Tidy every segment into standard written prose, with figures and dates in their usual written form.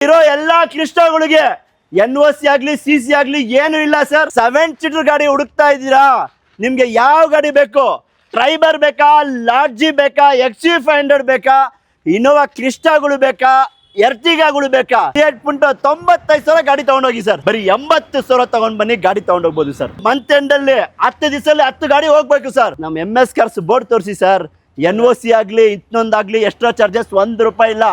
ಇರೋ ಎಲ್ಲಾ ಕ್ಲಿಷ್ಟಗಳಿಗೆ NOC ಆಗ್ಲಿ CC ಆಗ್ಲಿ ಏನು ಇಲ್ಲ ಸರ್. 7 ಸೀಟರ್ ಗಾಡಿ ಹುಡುಕ್ತಾ ಇದ್ದೀರಾ? ನಿಮ್ಗೆ ಯಾವ ಗಾಡಿ ಬೇಕು? ಟ್ರೈಬರ್ ಬೇಕಾ, ಲಾರ್ಜಿ ಬೇಕಾ, XUV500 ಬೇಕಾ, ಇನೋವಾ ಕ್ಲಿಸ್ಟಾಗಳು ಬೇಕಾ, ಎರ್ಟಿಗಾಗಳು ಬೇಕಾ? 95,000 ಗಾಡಿ ತಗೊಂಡೋಗಿ ಸರ್. ಬರೀ 80,000 ತಗೊಂಡ್ ಬನ್ನಿ, ಗಾಡಿ ತಗೊಂಡೋಗ್ಬೋದು ಸರ್. ಮಂತ್ ಎಂಡ್ ಅಲ್ಲಿ 10 ದಿವಸದಲ್ಲಿ 10 ಗಾಡಿ ಹೋಗ್ಬೇಕು ಸರ್. ನಮ್ MS ಕಾರ್ಸ್ ಬೋರ್ಡ್ ತೋರಿಸಿ ಸರ್. NOC ಆಗ್ಲಿ ಇನ್ನೊಂದಾಗ್ಲಿ ಎಕ್ಸ್ಟ್ರಾ ಚಾರ್ಜಸ್ 1 ರೂಪಾಯಿ ಇಲ್ಲ.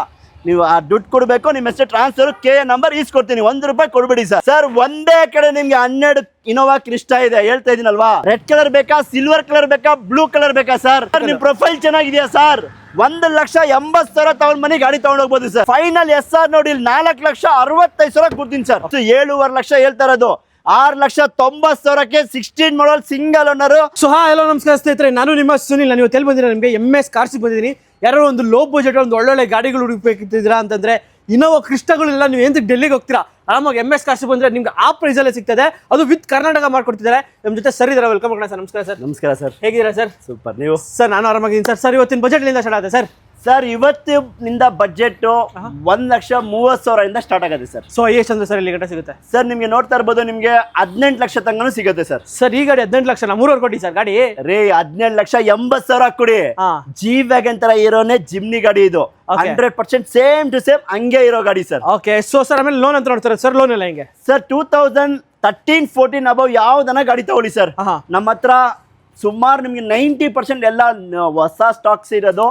ನೀವು ಆ ದುಡ್ಡು ಕೊಡ್ಬೇಕು, ನಿಮ್ಮ ಹೆಸರು ಟ್ರಾನ್ಸ್ಫರ್ KA ನಂಬರ್ ಈಸ್ಕೊಡ್ತೀನಿ, 1 ರೂಪಾಯಿ ಕೊಡ್ಬೇಡಿ ಸರ್. ಸರ್ ಒಂದೇ ಕಡೆ ನಿಮ್ಗೆ 12 ಇನೋವಾ ಕ್ರಿಸ್ಟಾ ಇದೆ, ಹೇಳ್ತಾ ಇದೀನಲ್ವಾ. ರೆಡ್ ಕಲರ್ ಬೇಕಾ, ಸಿಲ್ವರ್ ಕಲರ್ ಬೇಕಾ, ಬ್ಲೂ ಕಲರ್ ಬೇಕಾ ಸರ್? ನಿಮ್ ಪ್ರೊಫೈಲ್ ಚೆನ್ನಾಗಿದೆಯಾ ಸರ್? 1,80,000 ತಗೊಂಡ್ ಮನಿ ಗಾಡಿ ತಗೊಂಡ್ ಹೋಗ್ಬೋದು ಸರ್. ಫೈನಲ್ SR ನೋಡಿ 4,65,000 ಕೊಡ್ತೀನಿ ಸರ್. 7.5 ಲಕ್ಷ ಹೇಳ್ತಾ ಇರೋದು, 6,90,000ಕ್ಕೆ 16 ಮಾಡಲ್ ಸಿಂಗಲ್ ಓನರ್. ಸೊ ಹಲೋ ನಮಸ್ಕಾರ ಸ್ನೇಹಿತರೆ, ನಾನು ನಿಮ್ಮ ಸುನಿಲ್. ನಾನು ಇವತ್ತು ಎಲ್ಲಿ ಬಂದಿದ್ದೀನಿ? ನಿಮಗೆ MS ಕಾರ್ಸಿಗೆ ಬಂದಿದ್ದೀನಿ. ಯಾರೋ ಒಂದು ಲೋ ಬಜೆಟ್ ಒಂದು ಒಳ್ಳೊಳ್ಳೆ ಗಾಡಿಗಳು ಹುಡುಕ್ಬೇಕಿದ್ದೀರಾ ಅಂತಂದ್ರೆ ಇನೋವಾ ಕ್ರಿಸ್ಟಾಗಳೆಲ್ಲ ನೀವು ಏನು ಡೆಲ್ಲಿಗೆ ಹೋಗ್ತೀರಾ, ಆರಾಮಾಗಿ MS ಕಾರ್ಸಿಗೆ ಬಂದ್ರೆ ನಿಮ್ಗೆ ಆ ಪ್ರೈಸಲ್ಲೇ ಸಿಗ್ತದೆ, ಅದು ವಿತ್ ಕರ್ನಾಟಕ ಮಾಡ್ಕೊಡ್ತಿದ್ದಾರೆ. ನಮ್ಮ ಜೊತೆ ಸರ್ ಇದ್ದಾರೆ, ವೆಲ್ಕಮ್ ಮಾಡೋಣ ಸರ್. ನಮಸ್ಕಾರ ಸರ್. ನಮಸ್ಕಾರ ಸರ್, ಹೇಗಿದ್ದೀರಾ ಸರ್? ಸೂಪರ್. ನೀವು? ಸರ್ ನಾನು ಆರಾಮಾಗಿದ್ದೀನಿ ಸರ್. ಸರ್ ಇವತ್ತಿನ ಬಜೆಟ್ ಎಲ್ಲಿಂದ ಸ್ಟಾರ್ಟ್ ಆಗುತ್ತೆ ಸರ್? ಸರ್ ಇವತ್ತಿನಿಂದ ಬಜೆಟ್ 1,30,000 ಸ್ಟಾರ್ಟ್ ಆಗುತ್ತೆ ಸರ್. ಸೊ ಎಷ್ಟು ಅಂದ್ರೆ ಸರ್ ಇಲ್ಲಿ ಗಂಟೆ ಸಿಗುತ್ತೆ ಸರ್? ನಿಮ್ಗೆ ನೋಡ್ತಾ ಇರ್ಬೋದು, ನಿಮ್ಗೆ 18 ಲಕ್ಷ ತನಕ ಸಿಗುತ್ತೆ ಸರ್. ಸರ್ ಈ ಗಾಡಿ 18 ಲಕ್ಷ, 3 ಕೊಡಿ ಸರ್ ಗಾಡಿ. ರೀ 17,80,000 ಕೊಡಿ. G ವ್ಯಾಗನ್ ತರ ಇರೋನೆ ಜಿಮ್ನಿ ಗಾಡಿ ಇದು. 100% ಸೇಮ್ ಟು ಸೇಮ್ ಹಂಗೆ ಇರೋ ಗಾಡಿ ಸರ್. ಓಕೆ. ಸೊ ಸರ್ ಆಮೇಲೆ ಲೋನ್ ಅಂತ ನೋಡ್ತಾರೆ ಸರ್, ಲೋನ್ ಎಲ್ಲ ಹೆಂಗೆ ಸರ್? 2013-14 ಅಬೌವ್ ಯಾವ್ದನ್ನ ಗಾಡಿ ತಗೊಳ್ಳಿ ಸರ್. ನಮ್ಮ ಹತ್ರ ಸುಮಾರು ನಿಮ್ಗೆ 90% ಎಲ್ಲ ಹೊಸ ಸ್ಟಾಕ್ಸ್ ಇರೋದು.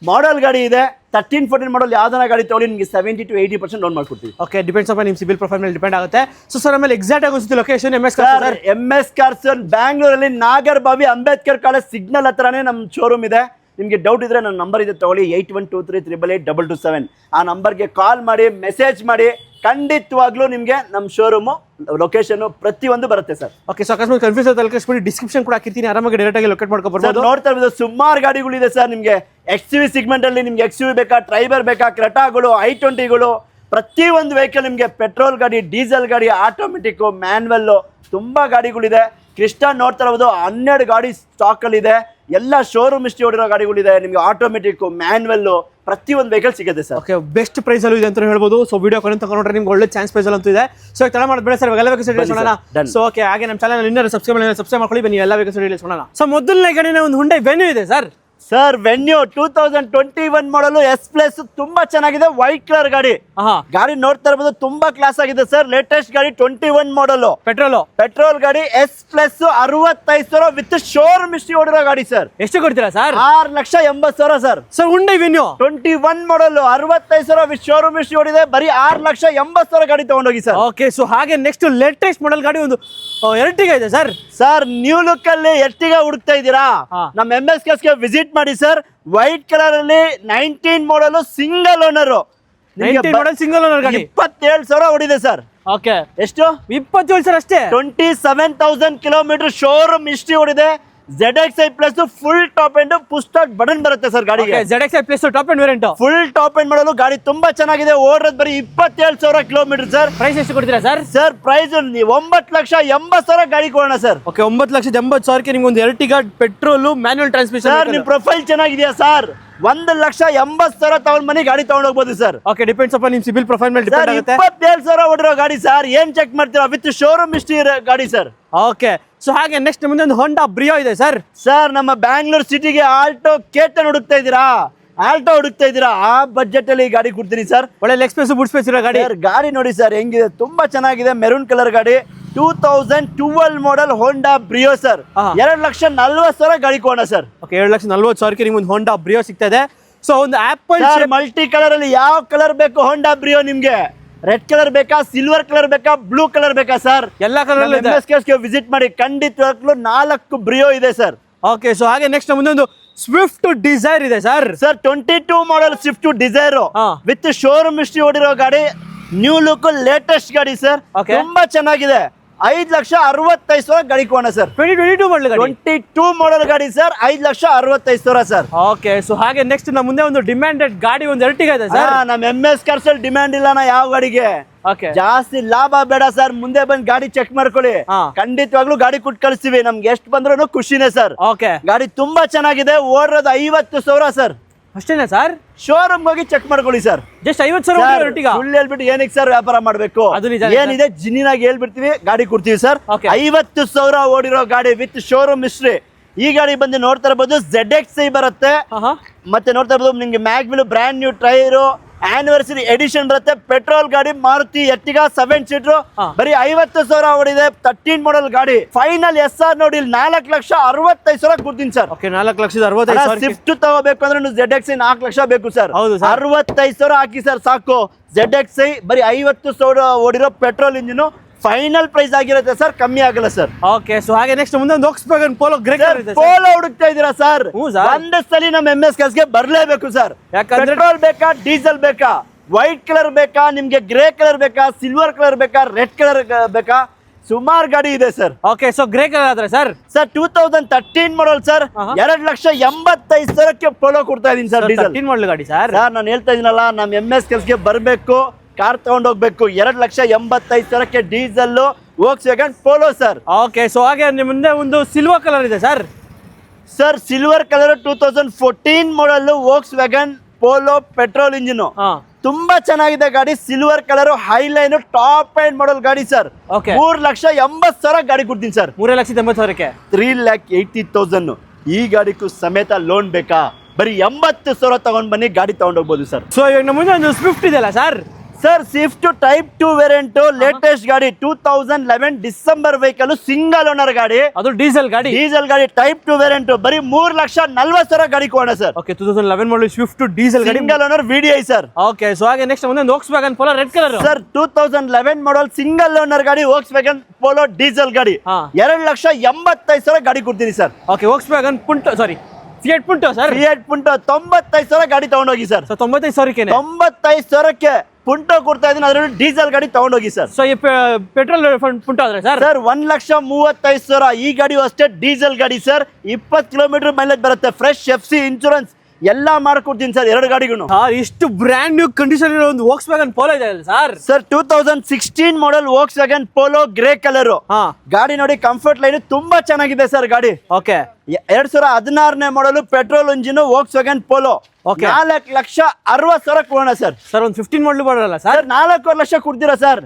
ಮಾಡಲ್ ಗಾಡಿ ಇದೆ, 13-14 ಮಾಡಲ್ ಯಾವ್ದನ್ನ ಗಾಡಿ ತಗೊಳ್ಳಿ, ನಿಮಗೆ 70 to 80% ಲೋನ್ ಮಾಡ್ಕೊಡ್ತೀವಿ. ಓಕೆ, ಡಿಪೆಂಡ್ಸ್ ಅಪಾನ್ ನಿಮ್ಮ ಸಿಬಿಲ್ ಪ್ರೊಫೈಲ್ ಮೇಲೆ ಡಿಪೆಂಡ್ ಆಗುತ್ತೆ. ಸೊ ಸರ್ ಆಮೇಲೆ ಎಕ್ಸಾಕ್ಟ್ ಆಗಿ ಒಂದು ಲೊಕೇಶನ್ MS ಕಾರ್ಸ್ ಬ್ಯಾಂಗ್ಳೂರಲ್ಲಿ ನಾಗರಬಾವಿ ಅಂಬೇಡ್ಕರ್ ಕಾಲೇಜ್ ಸಿಗ್ನಲ್ ಹತ್ರನೇ ನಮ್ಮ ಶೋರೂಮ್ ಇದೆ. ನಿಮಗೆ ಡೌಟ್ ಇದ್ರೆ ನನ್ನ ನಂಬರ್ ಇದೆ ತಗೊಳ್ಳಿ, 8123888227. ಆ ನಂಬರ್ಗೆ ಕಾಲ್ ಮಾಡಿ, ಮೆಸೇಜ್ ಮಾಡಿ. ಖಂಡಿತವಾಗ್ಲೂ ನಿಮಗೆ ನಮ್ಮ ಶೋರೂಮು ಲೊಕೇಶನ್ ಪ್ರತಿಯೊಂದು ಬರುತ್ತೆ ಸರ್. ಓಕೆ. ಸೊ ಅಕಸ್ಮಾತ್ ಕನ್ಫ್ಯೂಸ್ ಆಗಿ ಡಿಸ್ಕ್ರಿಪ್ಷನ್ ಕೂಡ ಹಾಕಿರ್ತೀನಿ, ಆರಾಮಾಗಿ ಡೈರೆಕ್ಟ್ ಆಗಿ ಲೊಕೇಟ್ ಮಾಡ್ಕೊಬಹುದು. ನೋಡ್ತಾ ಇರ್ಬೋದು ಸುಮಾರು ಗಾಡಿಗಳಿದೆ ಸರ್. ನಿಮಗೆ XUV ಸೆಗ್ಮೆಂಟ್ ಅಲ್ಲಿ ನಿಮ್ಗೆ XUV ಬೇಕಾ, ಟ್ರೈಬರ್ ಬೇಕಾ, ಕ್ರೆಟಾಗಳು, i20ಗಳು, ಪ್ರತಿಯೊಂದು ವೆಹಿಕಲ್ ನಿಮಗೆ ಪೆಟ್ರೋಲ್ ಗಾಡಿ, ಡೀಸೆಲ್ ಗಾಡಿ, ಆಟೋಮೆಟಿಕ್, ಮ್ಯಾನ್ಯಲ್ ತುಂಬಾ ಗಾಡಿಗಳಿದೆ. ಕ್ರಿಸ್ಟಾ ನೋಡ್ತಾ ಇರ್ಬೋದು 12 ಗಾಡಿ ಸ್ಟಾಕ್ ಅಲ್ಲಿ ಇದೆ. ಎಲ್ಲ ಶೋರೂಮ್ ಹಿಸ್ಟ್ರಿ ಹೊಡಿರೋ ಗಾಡಿಗಳಿದೆ. ನಿಮಗೆ ಆಟೋಮೆಟಿಕ್, ಮ್ಯಾನ್ಯಲ್ ಪ್ರತಿಯೊಂದು ವೆಹಿಕಲ್ ಸಿಗುತ್ತೆ ಸರ್. ಓಕೆ, ಬೆಸ್ಟ್ ಪ್ರೈಸ್ ಅಲ್ಲಿ ಇದೆ ಅಂತ ಹೇಳ್ಬೋದು. ಸೊ ವಿಡಿಯೋ ಕೊನೆ ತಗೊಂಡ್ರೆ ನಿಮ್ಗೆ ಒಳ್ಳೆ ಚಾನ್ಸ್ ಪ್ರೈಸ್ ಅಂತೂ ಇದೆ. ಸೊ ತಡ ಮಾಡೋದು ಬೇಡ ಸರ್, ಎಲ್ಲ ವೆಹಿಕಲ್ಸ್. ಸೊ ಓಕೆ, ಹಾಗೆ ನಮ್ಮ ಚಾನಲ್ ಇನ್ನೂ ಸಬ್ಸ್ಕ್ರೈಬ್ ಮಾಡ್ಕೊಳ್ಳಿ, ಬನ್ನಿ ಎಲ್ಲ ವೆಹಿಕಲ್ಸ್ ನೋಡೋಣ. ಸೊ ಮೊದಲನೇ ಗಾಡಿನ ಒಂದು ಹುಂಡೈ ವೆನ್ಯೂ ಇದೆ ಸರ್. ಸರ್ ವೆನ್ಯೂ 2021 ಮಾಡಲು S+ ತುಂಬಾ ಚೆನ್ನಾಗಿದೆ. ವೈಟ್ ಕಲರ್ ಗಾಡಿ. ಗಾಡಿ ನೋಡ್ತಾ ಇರ್ಬೋದು, ತುಂಬಾ ಕ್ಲಾಸ್ ಆಗಿದೆ ಸರ್. ಲೇಟೆಸ್ಟ್ ಗಾಡಿ 21 ಮಾಡಲ್ ಪೆಟ್ರೋಲ್ ಗಾಡಿ. S+ 65,000 ವಿತ್ ಶೋರೂಮ್ ಹಿಸ್ಟ್ರಿ ಹೊಡಿರೋ ಗಾಡಿ ಸರ್. ಎಷ್ಟು ಕೊಡ್ತೀರಾ sir? 6,80,000 sir. Sir Hyundai Venue 21 model 65,000 with showroom history ಹೊಡಿದೆ. ಬರೀ 6,80,000 ಗಾಡಿ ತಗೊಂಡೋಗಿ ಸರ್. ಓಕೆ. ಸೊ ಹಾಗೆ ನೆಕ್ಸ್ಟ್ ಲೇಟೆಸ್ಟ್ ಮಾಡಲ್ ಗಾಡಿ ಒಂದು ಎರ್ಟಿಗಾ ಇದೆ ಸರ್. ಸರ್ ನ್ಯೂ ಲುಕ್ ಅಲ್ಲಿ ಎರ್ಟಿಗಾ ಹುಡುಕ್ತಾ ಇದ್ದೀರಾ? ನಮ್ಮ MS ಕಾರ್ಸ್ಗೆ ವಿಸಿಟ್ ಮಾಡಿ ಸರ್. ವೈಟ್ ಕಲರ್ ಅಲ್ಲಿ 19 model single owner. 19 model single owner ಗಾಡಿ 27,000 ಹೊಡಿದೆ ಸರ್. ಓಕೆ. ಎಷ್ಟು? 27 ಸರ್ ಅಷ್ಟೇ. 27,000 ಕಿಲೋಮೀಟರ್ ಶೋರೂಮ್ ಹಿಸ್ಟ್ರಿ ಹೊಡಿದೆ. ZXi+ full top end push start button ಬರುತ್ತೆ ಸರ್ ಗಾಡಿಗೆ. ZXi+ top end variant, full top end model ಗಾಡಿ ತುಂಬಾ ಚೆನ್ನಾಗಿದೆ. ಓಡೋದು ಬರೀ 27,000 ಕಿಲೋಮೀಟರ್ ಸರ್. ಪ್ರೈಸ್ ಎಷ್ಟು ಕೊಡ್ತೀರಾ ಸರ್? ಸರ್ ಪ್ರೈಸ್ 9,80,000 ಗಾಡಿ ಕೊಡೋಣ ಸರ್. ಓಕೆ, 9,80,000ಕ್ಕೆ ನಿಮ್ಗೆ ಒಂದು Ertiga petrol manual transmission. Sir ನಿಮ್ ಪ್ರೊಫೈಲ್ ಚೆನ್ನಾಗಿದೆಯಾ ಸರ್? 1,80,000 ತಗೊಂಡ್ ಮನಿ ಗಾಡಿ ತಗೊಂಡ್ ಹೋಗ್ಬೋದು ಸರ್. ಓಕೆ, ಡಿಪೆಂಡ್ಸ್ ಅಪಾನ್ ನಿಮ್ ಸಿಬಿಲ್ ಪ್ರೊಫೈಲ್ ಮೇಲೆ ಡಿಪೆಂಡ್ ಆಗುತ್ತೆ. 27,000 ಹೊಡಿರೋ ಗಾಡಿ ಸರ್. ಏನ್ ಚೆಕ್ ಮಾಡ್ತೀರಾ? ವಿತ್ ಶೋರೂಮ್ ಹಿಸ್ಟ್ರಿ ಗಾಡಿ ಸರ್. ಓಕೆ. ಸೊ ಹಾಗೆ ನೆಕ್ಸ್ಟ್ ಮುಂದೆ ಒಂದು ಹೋಂಡಾ ಬ್ರಿಯೋ ಇದೆ ಸರ್. ಸರ್ ನಮ್ಮ ಬ್ಯಾಂಗ್ಳೂರ್ ಸಿಟಿಗೆ ಆಲ್ಟೋ ಕೇಟನ್ ಹುಡುಕ್ತಾ ಇದ್ದೀರಾ? ಆ ಬಜೆಟ್ ಅಲ್ಲಿ ಗಾಡಿ ಕೊಡ್ತೀನಿ ಸರ್. ಒಳ್ಳೆ ಲೆಗ್ ಸ್ಪೇಸ್, ಬೂಟ್ ಸ್ಪೇಸ್ ಇರೋ ಗಾಡಿ. ಗಾಡಿ ನೋಡಿ ಸರ್ ಹೆಂಗಿದೆ, ತುಂಬಾ ಚೆನ್ನಾಗಿದೆ. ಮೆರೂನ್ ಕಲರ್ ಗಾಡಿ. 2012 ಮಾಡಲ್ ಹೋಂಡಾ ಬ್ರಿಯೋ ಸರ್. 2,40,000 ಗಾಡಿ ಕೊಡೋಣ ಸರ್. ಓಕೆ, 2,40,000ಕ್ಕೆ ನಿಮ್ಗೆ ಒಂದು ಹೋಂಡಾ ಬ್ರಿಯೋ ಸಿಗ್ತದೆ. ಸೊ ಒಂದು ಆಪಲ್ ಮಲ್ಟಿ ಕಲರ್ ಅಲ್ಲಿ ಯಾವ ಕಲರ್ ಬೇಕು ಹೋಂಡಾ ಬ್ರಿಯೋ ನಿಮ್ಗೆ? ರೆಡ್ ಕಲರ್ ಬೇಕಾ, ಸಿಲ್ವರ್ ಕಲರ್ ಬೇಕಾ, ಬ್ಲೂ ಕಲರ್ ಬೇಕಾ ಸರ್? ಎಲ್ಲಾ ಕಲರ್ ವಿಸಿಟ್ ಮಾಡಿ. ಖಂಡಿತವಾಗ್ಲೂ 4 ಬ್ರಿಯೋ ಇದೆ ಸರ್. ಓಕೆ. ಸೊ ಹಾಗೆ ನೆಕ್ಸ್ಟ್ ಮುಂದೆ ಒಂದು ಸ್ವಿಫ್ಟ್ ಡಿಸೈರ್ ಇದೆ sir. 22 model Swift Dzire with showroom history ಹೊಡಿರೋ ಗಾಡಿ. ನ್ಯೂ ಲುಕ್ ಲೇಟೆಸ್ಟ್ ಗಾಡಿ ಸರ್. ತುಂಬಾ ಚೆನ್ನಾಗಿದೆ. 5,65,000 ಗಾಡಿ ಕೊಡೋಣ ಸರ್. 2022 ಮಾಡಲ್ ಗಾಡಿ. 22 ಮಾಡಲ್ ಗಾಡಿ ಸರ್. 5,65,000 ಸರ್. ಓಕೆ. ಸೊ ಹಾಗೆ ನೆಕ್ಸ್ಟ್ ನಮ್ಮ ಮುಂದೆ ಒಂದು ಡಿಮ್ಯಾಂಡೆಡ್ ಗಾಡಿ ಒಂದು ಎರ್ಟಿಗಾ ಇದೆ ಸರ್. ನಮ್ಮ MS ಕಾರ್ಸ್ ಅಲ್ಲಿ ಡಿಮ್ಯಾಂಡ್ ಇಲ್ಲ ಯಾವ ಗಾಡಿಗೆ. ಜಾಸ್ತಿ ಲಾಭ ಬೇಡ ಸರ್. ಮುಂದೆ ಬಂದ್ ಗಾಡಿ ಚೆಕ್ ಮಾಡ್ಕೊಳ್ಳಿ. ಖಂಡಿತವಾಗ್ಲೂ ಗಾಡಿ ಕೊಟ್ಟು ಕಳಿಸ್ತೀವಿ. ನಮ್ಗೆ ಎಷ್ಟು ಬಂದ್ರೂ ಖುಷಿನೇ ಸರ್. ಓಕೆ. ಗಾಡಿ ತುಂಬಾ ಚೆನ್ನಾಗಿದೆ. ಓಡಿರೋದು 50,000 ಸರ್. ಅಷ್ಟೇನಾ ಸರ್? ಶೋರೂಮ್ ಹೋಗಿ ಚೆಕ್ ಮಾಡ್ಕೊಳ್ಳಿ ಸರ್. Just 50,000 Ertiga. ಸುಳ್ಳು ಹೇಳ್ಬಿಟ್ಟು ಏನಕ್ಕೆ ಸರ್ ವ್ಯಾಪಾರ ಮಾಡ್ಬೇಕು? ಅದು ನಿಜ. ಏನಿದೆ ಜಿನ್ನಿನಾಗಿ ಹೇಳ್ಬಿಡ್ತೀವಿ, ಗಾಡಿ ಕೊಡ್ತೀವಿ ಸರ್. Okay. 50,000 ಓಡಿರೋ ಗಾಡಿ ವಿತ್ ಶೋರೂಮ್ ಹಿಸ್ಟ್ರಿ. ಈ ಗಾಡಿ ಬಂದು ನೋಡ್ತಾ ಇರಬಹುದು ZXi ಬರುತ್ತೆ. ಮತ್ತೆ ನೋಡ್ತಾ ಇರಬಹುದು ನಿಮ್ಗೆ mag wheel brand new tyre, anniversary edition ಬರುತ್ತೆ. ಪೆಟ್ರೋಲ್ ಗಾಡಿ, ಮಾರುತಿ ಎರ್ಟಿಗಾ 7 ಸೀಟರ್, ಬರೀ 50,000 ಓಡಿದೆ. 13 ಮಾಡಲ್ ಗಾಡಿ. ಫೈನಲ್ SR ನೋಡಿ 4,65,000 ಕೊಡ್ತೀನಿ ಸರ್. 4,65,000. ಸ್ವಿಫ್ಟ್ ತಗೋಬೇಕು ಅಂದ್ರೆ ನೀವು ZXi 4 ಲಕ್ಷ ಬೇಕು ಸರ್. ಹೌದು ಸರ್. 65,000 ಹಾಕಿ ಸರ್ ಸಾಕು. ZXi ಬರೀ 50,000 ಓಡಿರೋ ಪೆಟ್ರೋಲ್ ಇಂಜಿನ್. ಫೈನಲ್ ಪ್ರೈಸ್ ಆಗಿರುತ್ತೆ ಸರ್, ಕಮ್ಮಿ ಆಗಲ್ಲ ಸರ್. ಓಕೆ, ಸೊ ಹಾಗೆ ನೆಕ್ಸ್ಟ್ ಮುಂದೆ ಒಂದು Volkswagen Polo ಗ್ರೇ ಕಲರ್ ಇದೆ. ಪೋಲೋ ಹುಡುಕ್ತಾ ಇದೀರಾ ಸರ್? ಹ್ಞೂ ಸರ್. ಒಂದೇ ಸಲ ನಮ್ಮ MS ಗೆ ಬರ್ಲೇಬೇಕು ಸರ್. ಯಾಕಂದ್ರೆ ಪೆಟ್ರೋಲ್ ಬೇಕಾ, ಡೀಸೆಲ್ ಬೇಕಾ, ವೈಟ್ ಕಲರ್ ಬೇಕಾ, ನಿಮ್ಗೆ ಗ್ರೇ ಕಲರ್ ಬೇಕಾ, ಸಿಲ್ವರ್ ಕಲರ್ ಬೇಕಾ, ರೆಡ್ ಕಲರ್ ಬೇಕಾ, ಸುಮಾರು ಗಾಡಿ ಇದೆ sir. Okay, so grey colour ಆದ್ರೆ ಸರ್ 2013 ಮಾಡಲ್ ಸರ್. 2,85,000 ಪೋಲೋ ಕೊಡ್ತಾ ಇದೀನಿ ಸರ್. ಡೀಸೆಲ್ 13 ಮಾಡಲ್ ಗಾಡಿ ಸರ್. ನಾನು ಹೇಳ್ತಾ ಇದೀನಲ್ಲ, ನಮ್ಮ MS ಗೆ ಬರ್ಬೇಕು, ಕಾರ್ ತಗೊಂಡೋಗ್ಬೇಕು. 2,85,000 diesel Volkswagen Polo sir. Okay, so ಹಾಗೆ ನಿಮ್ಮ ಮುಂದೆ ಒಂದು ಸಿಲ್ವರ್ ಕಲರ್ ಇದೆ sir. Sir silver colour 2014 model Volkswagen Polo petrol engine. ತುಂಬಾ ಚೆನ್ನಾಗಿದೆ ಗಾಡಿ. Silver colour, highline, top end model ಗಾಡಿ ಸರ್. 3,80,000 ಗಾಡಿ ಕೊಡ್ತೀನಿ ಸರ್. 3,80,000ಕ್ಕೆ 3,80,000. ಈ ಗಾಡಿಗೂ ಸಮೇತ ಲೋನ್ ಬೇಕಾ? ಬರೀ 80,000 ತಗೊಂಡ್ ಬನ್ನಿ, ಗಾಡಿ ತಗೊಂಡೋಗ್ಬೋದು ಸರ್. ಸೊ ಇವಾಗ ನಮ್ಮ ಮುಂದೆ ಒಂದು ಸ್ವಿಫ್ಟ್ ಇದೆಯಲ್ಲ sir. Sir Swift type 2 variant, latest ಗಾಡಿ. 2011 ಡಿಸೆಂಬರ್ ವೆಹಿಕಲ್, ಸಿಂಗಲ್ ಓನರ್ ಗಾಡಿ. ಅದು ಡೀಸೆಲ್ ಗಾಡಿ. ಡೀಸೆಲ್ ಗಾಡಿ ಟೈಪ್ 2 ವೇರಿಯಂಟ್, ಬರೀ 3,40,000 ಗಾಡಿ ಕೊಡೋಣ sir. Okay, 2011 model Swift diesel ಗಾಡಿ, single owner VDI sir. Okay, so ಹಾಗೆ ನೆಕ್ಸ್ಟ್ ಮುಂದೆ Volkswagen Polo red colour sir. 2011 model single owner ಗಾಡಿ, Volkswagen Polo ಡೀಸೆಲ್ ಗಾಡಿ. 2,85,000 ಗಾಡಿ ಕೊಡ್ತೀನಿ sir. Okay, Volkswagen Punto, sorry Fiat Punto sir. Fiat Punto 95,000 ಗಾಡಿ ತಗೊಂಡೋಗಿ sir. So 95,000ಕ್ಕೆ 95,000ಕ್ಕೆ ಪುಂಟೋ ಕೊಡ್ತಾ ಇದೀನಿ. ಅದರಲ್ಲಿ ಡೀಸೆಲ್ ಗಾಡಿ ತಗೊಂಡೋಗಿ ಸರ್. ಸೊ ಈ ಪೆಟ್ರೋಲ್ ಪುಂಟೋ ಆದ್ರೆ ಸರ್ 1,35,000. ಈ ಗಾಡಿಯು ಅಷ್ಟೇ ಡೀಸೆಲ್ ಗಾಡಿ ಸರ್. 20 ಕಿಲೋಮೀಟರ್ ಮೈಲೇಜ್ ಬರುತ್ತೆ. ಫ್ರೆಶ್ FC ಇನ್ಶೂರೆನ್ಸ್ ಎಲ್ಲ ಮಾಡ್ಕೊಡ್ತೀನಿ ಸರ್, 2 ಗಾಡಿಗೂ. ಇಷ್ಟು ಬ್ರ್ಯಾಂಡ್ ನ್ಯೂ ಕಂಡೀಷನ್ ಇರೋ ಒಂದು Volkswagen Polo ಇದೆ ಸರ್. ಸರ್ 2016 ಮಾಡಲ್ Volkswagen Polo ಗ್ರೇ ಕಲರ್. ಗಾಡಿ ನೋಡಿ, ಕಂಫರ್ಟ್ ಲೈನ್ ತುಂಬಾ ಚೆನ್ನಾಗಿದೆ ಸರ್ ಗಾಡಿ. ಓಕೆ, 2016 ಮಾಡಲು ಪೆಟ್ರೋಲ್ ಇಂಜಿನ್ Volkswagen Polo. 4,60,000 ಕೊಡೋಣ ಸರ್. ಸರ್ ಒಂದು 15 ಮಾಡಲು ಬರಲ್ಲ ಸರ್. 4 ಲಕ್ಷ ಕೊಡ್ತೀರಾ ಸರ್?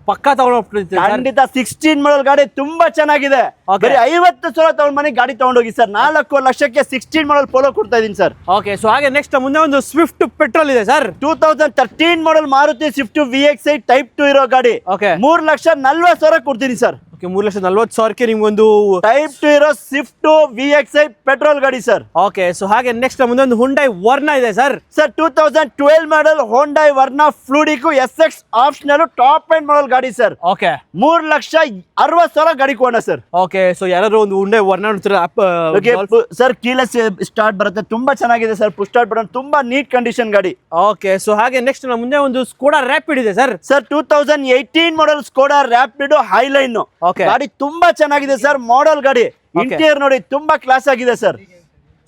ಪಕ್ಕಾ ತಗೊಂಡೋಗ್ಬಿಡ್ತೀವಿ ಖಂಡಿತ. 16 ಮಾಡಲ್ ಗಾಡಿ ತುಂಬಾ ಚೆನ್ನಾಗಿದೆ. ಬರೀ 50,000 ತಗೊಂಡ್ ಮನೆ ಗಾಡಿ ತಗೊಂಡೋಗಿ ಸರ್. 4 ಲಕ್ಷಕ್ಕೆ 16 ಮಾಡಲ್ ಪೋಲೋ ಕೊಡ್ತಾ ಇದೀನಿ ಸರ್. ಓಕೆ, ಸೊ ಹಾಗೆ ನೆಕ್ಸ್ಟ್ ಮುಂದೆ ಒಂದು ಸ್ವಿಫ್ಟ್ ಪೆಟ್ರೋಲ್ ಇದೆ ಸರ್. 2013 ಮಾಡಲ್ ಮಾರುತಿ ಸ್ವಿಫ್ಟ್ VXi ಟೈಪ್ 2 ಇರೋ ಗಾಡಿ. ಓಕೆ, 3,40,000 ಕೊಡ್ತೀನಿ ಸರ್. ಓಕೆ, 3,40,000ಕ್ಕೆ ನಿಮ್ಗೊಂದು ಟೈಪ್ 2 ಇರೋ ಸ್ವಿಫ್ಟ್ VXi ಪೆಟ್ರೋಲ್ ಗಾಡಿ ಸರ್. ಓಕೆ, ಸೊ ಹಾಗೆ ನೆಕ್ಸ್ಟ್ ಮುಂದೆ ಒಂದು Hyundai Verna ಇದೆ ಸರ್. ಸರ್ 2012 ಮಾಡಲ್ Hyundai Verna ಫ್ಲೂಡಿಕು SX optional top end model ಗಾಡಿ ಸರ್. ಓಕೆ, 3,60,000 ಗಾಡಿ ಕೊಡೋಣ ಸರ್. ಓಕೆ, ಸೊ ಯಾರಾದ್ರೂ ಒಂದು Hyundai Verna sir keyless start ಬರುತ್ತೆ, ತುಂಬಾ ಚೆನ್ನಾಗಿದೆ ಸರ್. ಪುಷ್ ಸ್ಟಾರ್ಟ್ ಬಟನ್, ತುಂಬಾ ನೀಟ್ ಕಂಡೀಷನ್ ಗಾಡಿ. ಓಕೆ, ಸೊ ಹಾಗೆ ನೆಕ್ಸ್ಟ್ ನಮ್ಮ ಮುಂದೆ ಒಂದು Skoda Rapid ಇದೆ ಸರ್. ಸರ್ 2018 ಮಾಡಲ್ Skoda Rapid ಹೈಲೈನ್ ಗಾಡಿ ತುಂಬಾ ಚೆನ್ನಾಗಿದೆ ಸರ್. ಮಾಡೆಲ್ ಗಾಡಿ. ಇಂಟೀರಿಯರ್ ನೋಡಿ, ತುಂಬಾ ಕ್ಲಾಸ್ ಆಗಿದೆ sir.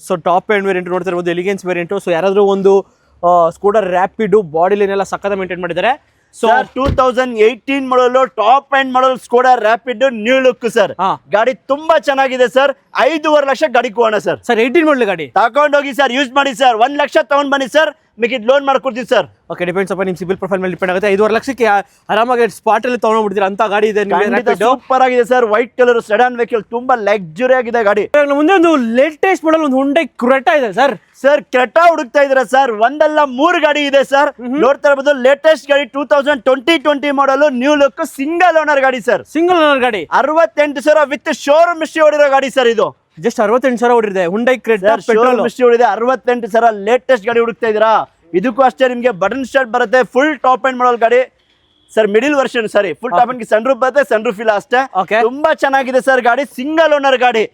So top end variant ನೋಡ್ತಿರ್ಬೋದು, ಎಲಿಗೆನ್ಸ್ ವೇರಿಯಂಟ್. ಸೊ ಯಾರಾದ್ರೂ ಒಂದು Skoda Rapid ಬಾಡಿ ಲೈನ್ ಎಲ್ಲ ಸಕ್ಕತ್ತ ಮೇಂಟೈನ್ ಮಾಡಿದ್ದಾರೆ. ಸೊ 2018 ಮಾಡಲು ಟಾಪ್ ಎಂಡ್ ಮಾಡಲ್ Skoda Rapid new look sir. ಗಾಡಿ ತುಂಬಾ ಚೆನ್ನಾಗಿದೆ ಸರ್. 5.5 ಲಕ್ಷ ಗಾಡಿ ಕೊಡೋಣ ಸರ್. 18 ಮಾಡಲ್ ಗಾಡಿ ತಗೊಂಡೋಗಿ ಸರ್, ಯೂಸ್ ಮಾಡಿ ಸರ್. 1 ಲಕ್ಷ ತಗೊಂಡ್ ಬನ್ನಿ ಸರ್, ಮಿಕ್ಕಿದ್ ಲೋನ್ ಮಾಡ್ಕೊಡ್ತೀವಿ ಸರ್. ಓಕೆ, ಡಿಪೆಂಡ್ಸ್ ಅಪ್ಪ ನಿಮ್ಮ ಸಿಬಿಲ್ ಪ್ರೊಫೈಲ್ ಮೇಲೆ ಡಿಪೆಂಡ್ ಆಗುತ್ತೆ. 5.5 ಲಕ್ಷಕ್ಕೆ ಆರಾಮಾಗಿ ಸ್ಪಾಟ್ ಅಲ್ಲಿ ತಗೊಂಡ್ಬಿಡ್ತೀರಾ ಅಂತ ಗಾಡಿ ಇದೆ. ಸೂಪರ್ ಆಗಿದೆ sir. White colour sedan vehicle, ತುಂಬಾ ಲಕ್ಸುರಿ ಆಗಿದೆ ಗಾಡಿ. ಮುಂದೆ ಒಂದು ಲೇಟೆಸ್ಟ್ ಮಾಡಲ್ ಒಂದು Hyundai Creta ಇದೆ ಸರ್. ಸರ್ ಕ್ರೆಟಾ ಹುಡುಕ್ತಾ ಇದ್ದೀರಾ ಸರ್? ಒಂದಲ್ಲ 3 ಗಾಡಿ ಇದೆ ಸರ್. ನೋಡ್ತಾ ಇರಬಹುದು ಲೇಟೆಸ್ಟ್ ಗಾಡಿ 2020 model new look single owner ಗಾಡಿ ಸರ್. ಸಿಂಗಲ್ ಓನರ್ ಗಾಡಿ 68,000 ವಿತ್ ಶೋರೂಮ್ ಹಿಸ್ಟ್ರಿ ಹೊಡಿರೋ ಗಾಡಿ ಸರ್. ಇದು ಜಸ್ಟ್ 68,000 ಹೊಡಿದೆ Hyundai Creta ಶೋರೂಮ್ ಹಿಸ್ಟ್ರಿ ಹೊಡಿದೆ. 68,000 ಲೇಟೆಸ್ಟ್ ಗಾಡಿ ಹುಡುಕ್ತಾ ಇದ್ದೀರಾ? ಇದಕ್ಕೂ ಅಷ್ಟೇ ನಿಮಗೆ ಬಟನ್ ಸ್ಟಾರ್ಟ್ ಬರುತ್ತೆ. ಫುಲ್ ಟಾಪ್ ಎಂಡ್ ಮಾಡಲ್ ಗಾಡಿ sir. Middle version, sorry, full top end sunroof ಬರುತ್ತೆ, ಸನ್ ರೂಫ್ ಇಲ್ಲ ಅಷ್ಟೇ. ತುಂಬಾ ಚೆನ್ನಾಗಿದೆ ಸರ್ ಗಾಡಿ. ಸಿಂಗಲ್ ಓನರ್ ಗಾಡಿ.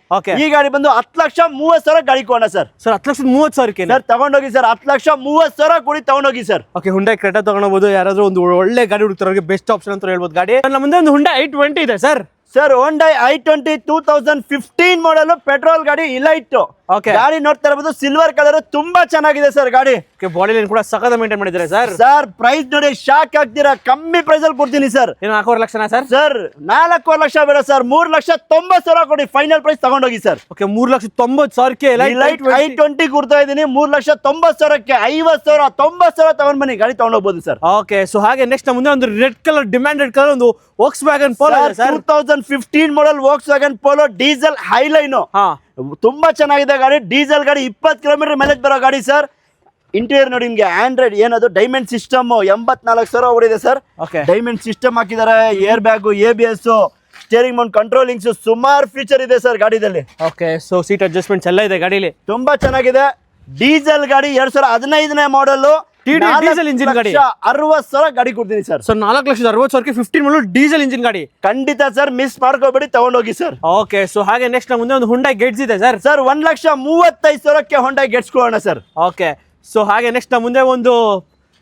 ಈ ಗಾಡಿ ಬಂದು 10,30,000 ಗಾಡಿ ಕೊಡೋಣ ಸರ್. 10,30,000 ಸರ್ ತಗೊಂಡೋಗಿ ಸರ್. 10,30,000 ಕೊಡಿ, ತಗೊಂಡೋಗಿ ಸರ್. Okay, Hyundai Creta ತಗೊಂಡೋಗ್ಬೋದು. ಯಾರಾದ್ರೂ ಒಂದು ಒಳ್ಳೆ ಗಾಡಿ ಹುಡುಕ್ತಾರೋರಿಗೆ ಬೆಸ್ಟ್ ಆಪ್ಷನ್ ಅಂತ ಹೇಳ್ಬೋದು ಗಾಡಿ. ನಮ್ಮ ಮುಂದೆ ಒಂದು Hyundai i20 ಇದೆ sir. Sir Hyundai i20 2015 model petrol ಗಾಡಿ. Elite Okay. ಗಾಡಿ ನೋಡ್ತಾ ಇರಬಹುದು ಸಿಲ್ವರ್ ಕಲರ್ ತುಂಬಾ ಚೆನ್ನಾಗಿದೆ ಸರ್ ಗಾಡಿ. ಬಾಡಿ ಲೈನ್ ಕೂಡ ಸಖತ್ ಮೇಂಟೈನ್ ಮಾಡಿದ್ದಾರೆ ಸರ್. ಸರ್ ಪ್ರೈಸ್ ನೋಡಿ ಶಾಕ್ ಆಗ್ತೀರಾ, ಕಮ್ಮಿ ಪ್ರೈಸ್ ಅಲ್ಲಿ ಕೊಡ್ತೀನಿ ಸರ್. ಏನು 4.5 ಲಕ್ಷನಾ ಸರ್? ಸರ್ 4.5 ಲಕ್ಷ ಬೇಡ ಸರ್, 3,90,000 ಕೊಡಿ, ಫೈನಲ್ ಪ್ರೈಸ್ ತಗೊಂಡೋಗಿ ಸರ್. ಓಕೆ 3,90,000ಕ್ಕೆ ಲೈಟ್ i20 ಕೊಡ್ತಾ ಇದೀನಿ 3,90,000ಕ್ಕೆ 50,000 90,000 ತಗೊಂಡ್ ಬನ್ನಿ, ಗಾಡಿ ತಗೊಂಡೋಗ್ಬೋದು ಸರ್. ಓಕೆ ಸೊ ಹಾಗೆ ನೆಕ್ಸ್ಟ್ ಮುಂದೆ ಒಂದು ರೆಡ್ ಕಲರ್ ಡಿಮ್ಯಾಂಡೆಡ್ ಕಲರ್ ಒಂದು Volkswagen Polo ಇದೆ sir. 2015 model Volkswagen Polo diesel Highline. ಹಾ ತುಂಬಾ ಚೆನ್ನಾಗಿದೆ ಗಾಡಿ, ಡೀಸೆಲ್ ಗಾಡಿ, 20 ಕಿಲೋಮೀಟರ್ ಮೈಲೇಜ್ ಬರೋ ಗಾಡಿ ಸರ್. ಇಂಟೀರಿಯರ್ ನೋಡಿ ನಿಮ್ಗೆ ಆಂಡ್ರಾಯ್ಡ್ ಏನದು ಡೈಮಂಡ್ ಸಿಸ್ಟಮ್ 84,000 ಓಡಿದೆ ಸರ್. ಓಕೆ ಡೈಮಂಡ್ ಸಿಸ್ಟಮ್ ಹಾಕಿದ್ದಾರೆ, airbag, ABS, steering mount controllings, ಸುಮಾರು ಫೀಚರ್ ಇದೆ ಸರ್ ಗಾಡಿದಲ್ಲಿ. ಓಕೆ ಸೊ ಸೀಟ್ ಅಡ್ಜಸ್ಟ್ಮೆಂಟ್ಸ್ ಎಲ್ಲ ಇದೆ ಗಾಡಿಲಿ. ತುಂಬಾ ಚೆನ್ನಾಗಿದೆ. ಡೀಸೆಲ್ ಗಾಡಿ 2015ನೇ ಮಾಡೆಲ್, ಡೀಸೆಲ್ ಇಂಜಿನ್ ಗಾಡಿ. 60,000 ಗಾಡಿ ಕೊಡ್ತೀನಿ ಸರ್. ಸೊ 4,60,000ಕ್ಕೆ 15 ಮಾಡಲು ಡೀಸೆಲ್ ಇಂಜಿನ್ ಗಾಡಿ. ಖಂಡಿತ ಸರ್, ಮಿಸ್ ಮಾಡ್ಕೋಬೇಡಿ, ತಗೊಂಡೋಗಿ ಸರ್. ಓಕೆ ಸೊ ಹಾಗೆ ನೆಕ್ಸ್ಟ್ ಮುಂದೆ ಒಂದು Hyundai Getz ಇದೆ ಸರ್. ಸರ್ 1,35,000ಕ್ಕೆ Hyundai Getz ಕೊಡೋಣ ಸರ್. ಓಕೆ ಸೊ ಹಾಗೆ ನೆಕ್ಸ್ಟ್ ಮುಂದೆ ಒಂದು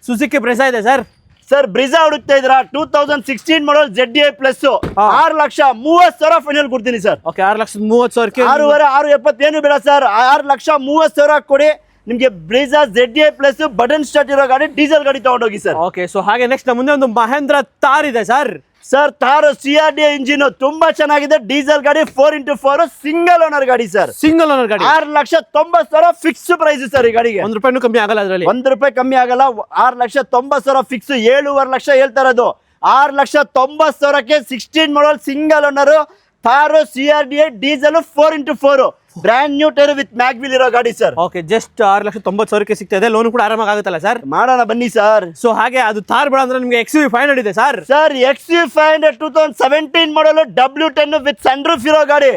ಸುಜುಕಿ ಬ್ರೆಜಾ ಇದೆ ಸರ್. ಸರ್ ಬ್ರಿಜಾ ಹುಡುಕ್ತಾ ಇದ್ರ 2016 ಮಾಡಲ್ ZDI ಪ್ಲಸ್ 6,30,000 ಫೈನಲ್ ಕೊಡ್ತೀನಿ ಸರ್. ಓಕೆ 6,30,000ಕ್ಕೆ 6,70 ಏನು ಬೇಡ ಸರ್, 6,30,000 ಕೊಡಿ, ನಿಮ್ಗೆ Brezza ZDI plus button start ಇರೋ ಗಾಡಿ, ಡೀಸೆಲ್ ಗಾಡಿ ತಗೊಂಡೋಗಿ ಸರ್. ಓಕೆ ಸೊ ಹಾಗೆ ನೆಕ್ಸ್ಟ್ ಮುಂದೆ ಒಂದು ಮಹೇಂದ್ರ ಥಾರ್ ಇದೆ sir. Sir Thar CRDI engine ತುಂಬಾ ಚೆನ್ನಾಗಿದೆ, ಡೀಸೆಲ್ ಗಾಡಿ, 4x4 ಸಿಂಗಲ್ ಓನರ್ ಗಾಡಿ ಸರ್. ಸಿಂಗಲ್ ಓನರ್ ಗಾಡಿ 6,90,000 ಫಿಕ್ಸ್ ಪ್ರೈಸ್ ಸರ್. ಈ ಗಾಡಿಗೆ ₹1 ಕಮ್ಮಿ ಆಗಲ್ಲ, ಅದರಲ್ಲಿ ₹1 ಕಮ್ಮಿ ಆಗಲ್ಲ. 6,90,000 ಫಿಕ್ಸ್, 7.5 ಲಕ್ಷ ಹೇಳ್ತಾ ಇರೋದು. 6,90,000ಕ್ಕೆ 16 ಮಾಡಲ್ single owner Thar CRDI diesel 4x4 brand new tyre with mag wheel ಇರೋ ಗಾಡಿ ಸರ್. ಓಕೆ ಜಸ್ಟ್ 6,90,000ಕ್ಕೆ ಸಿಗ್ತಾ ಇದೆ, ಲೋನ್ ಕೂಡ ಆರಾಮಾಗಿ ಆಗುತ್ತಲ್ಲ ಸರ್? ಮಾಡೋಣ ಬನ್ನಿ ಸರ್. ಸೊ ಹಾಗೆ ಅದು ಥಾರ್ ಬೇಡ ಅಂದ್ರೆ ನಿಮಗೆ XUV500 ಇದೆ sir. Sir XUV500 2017 model W10 with sunroof ಇರೋ ಗಾಡಿ,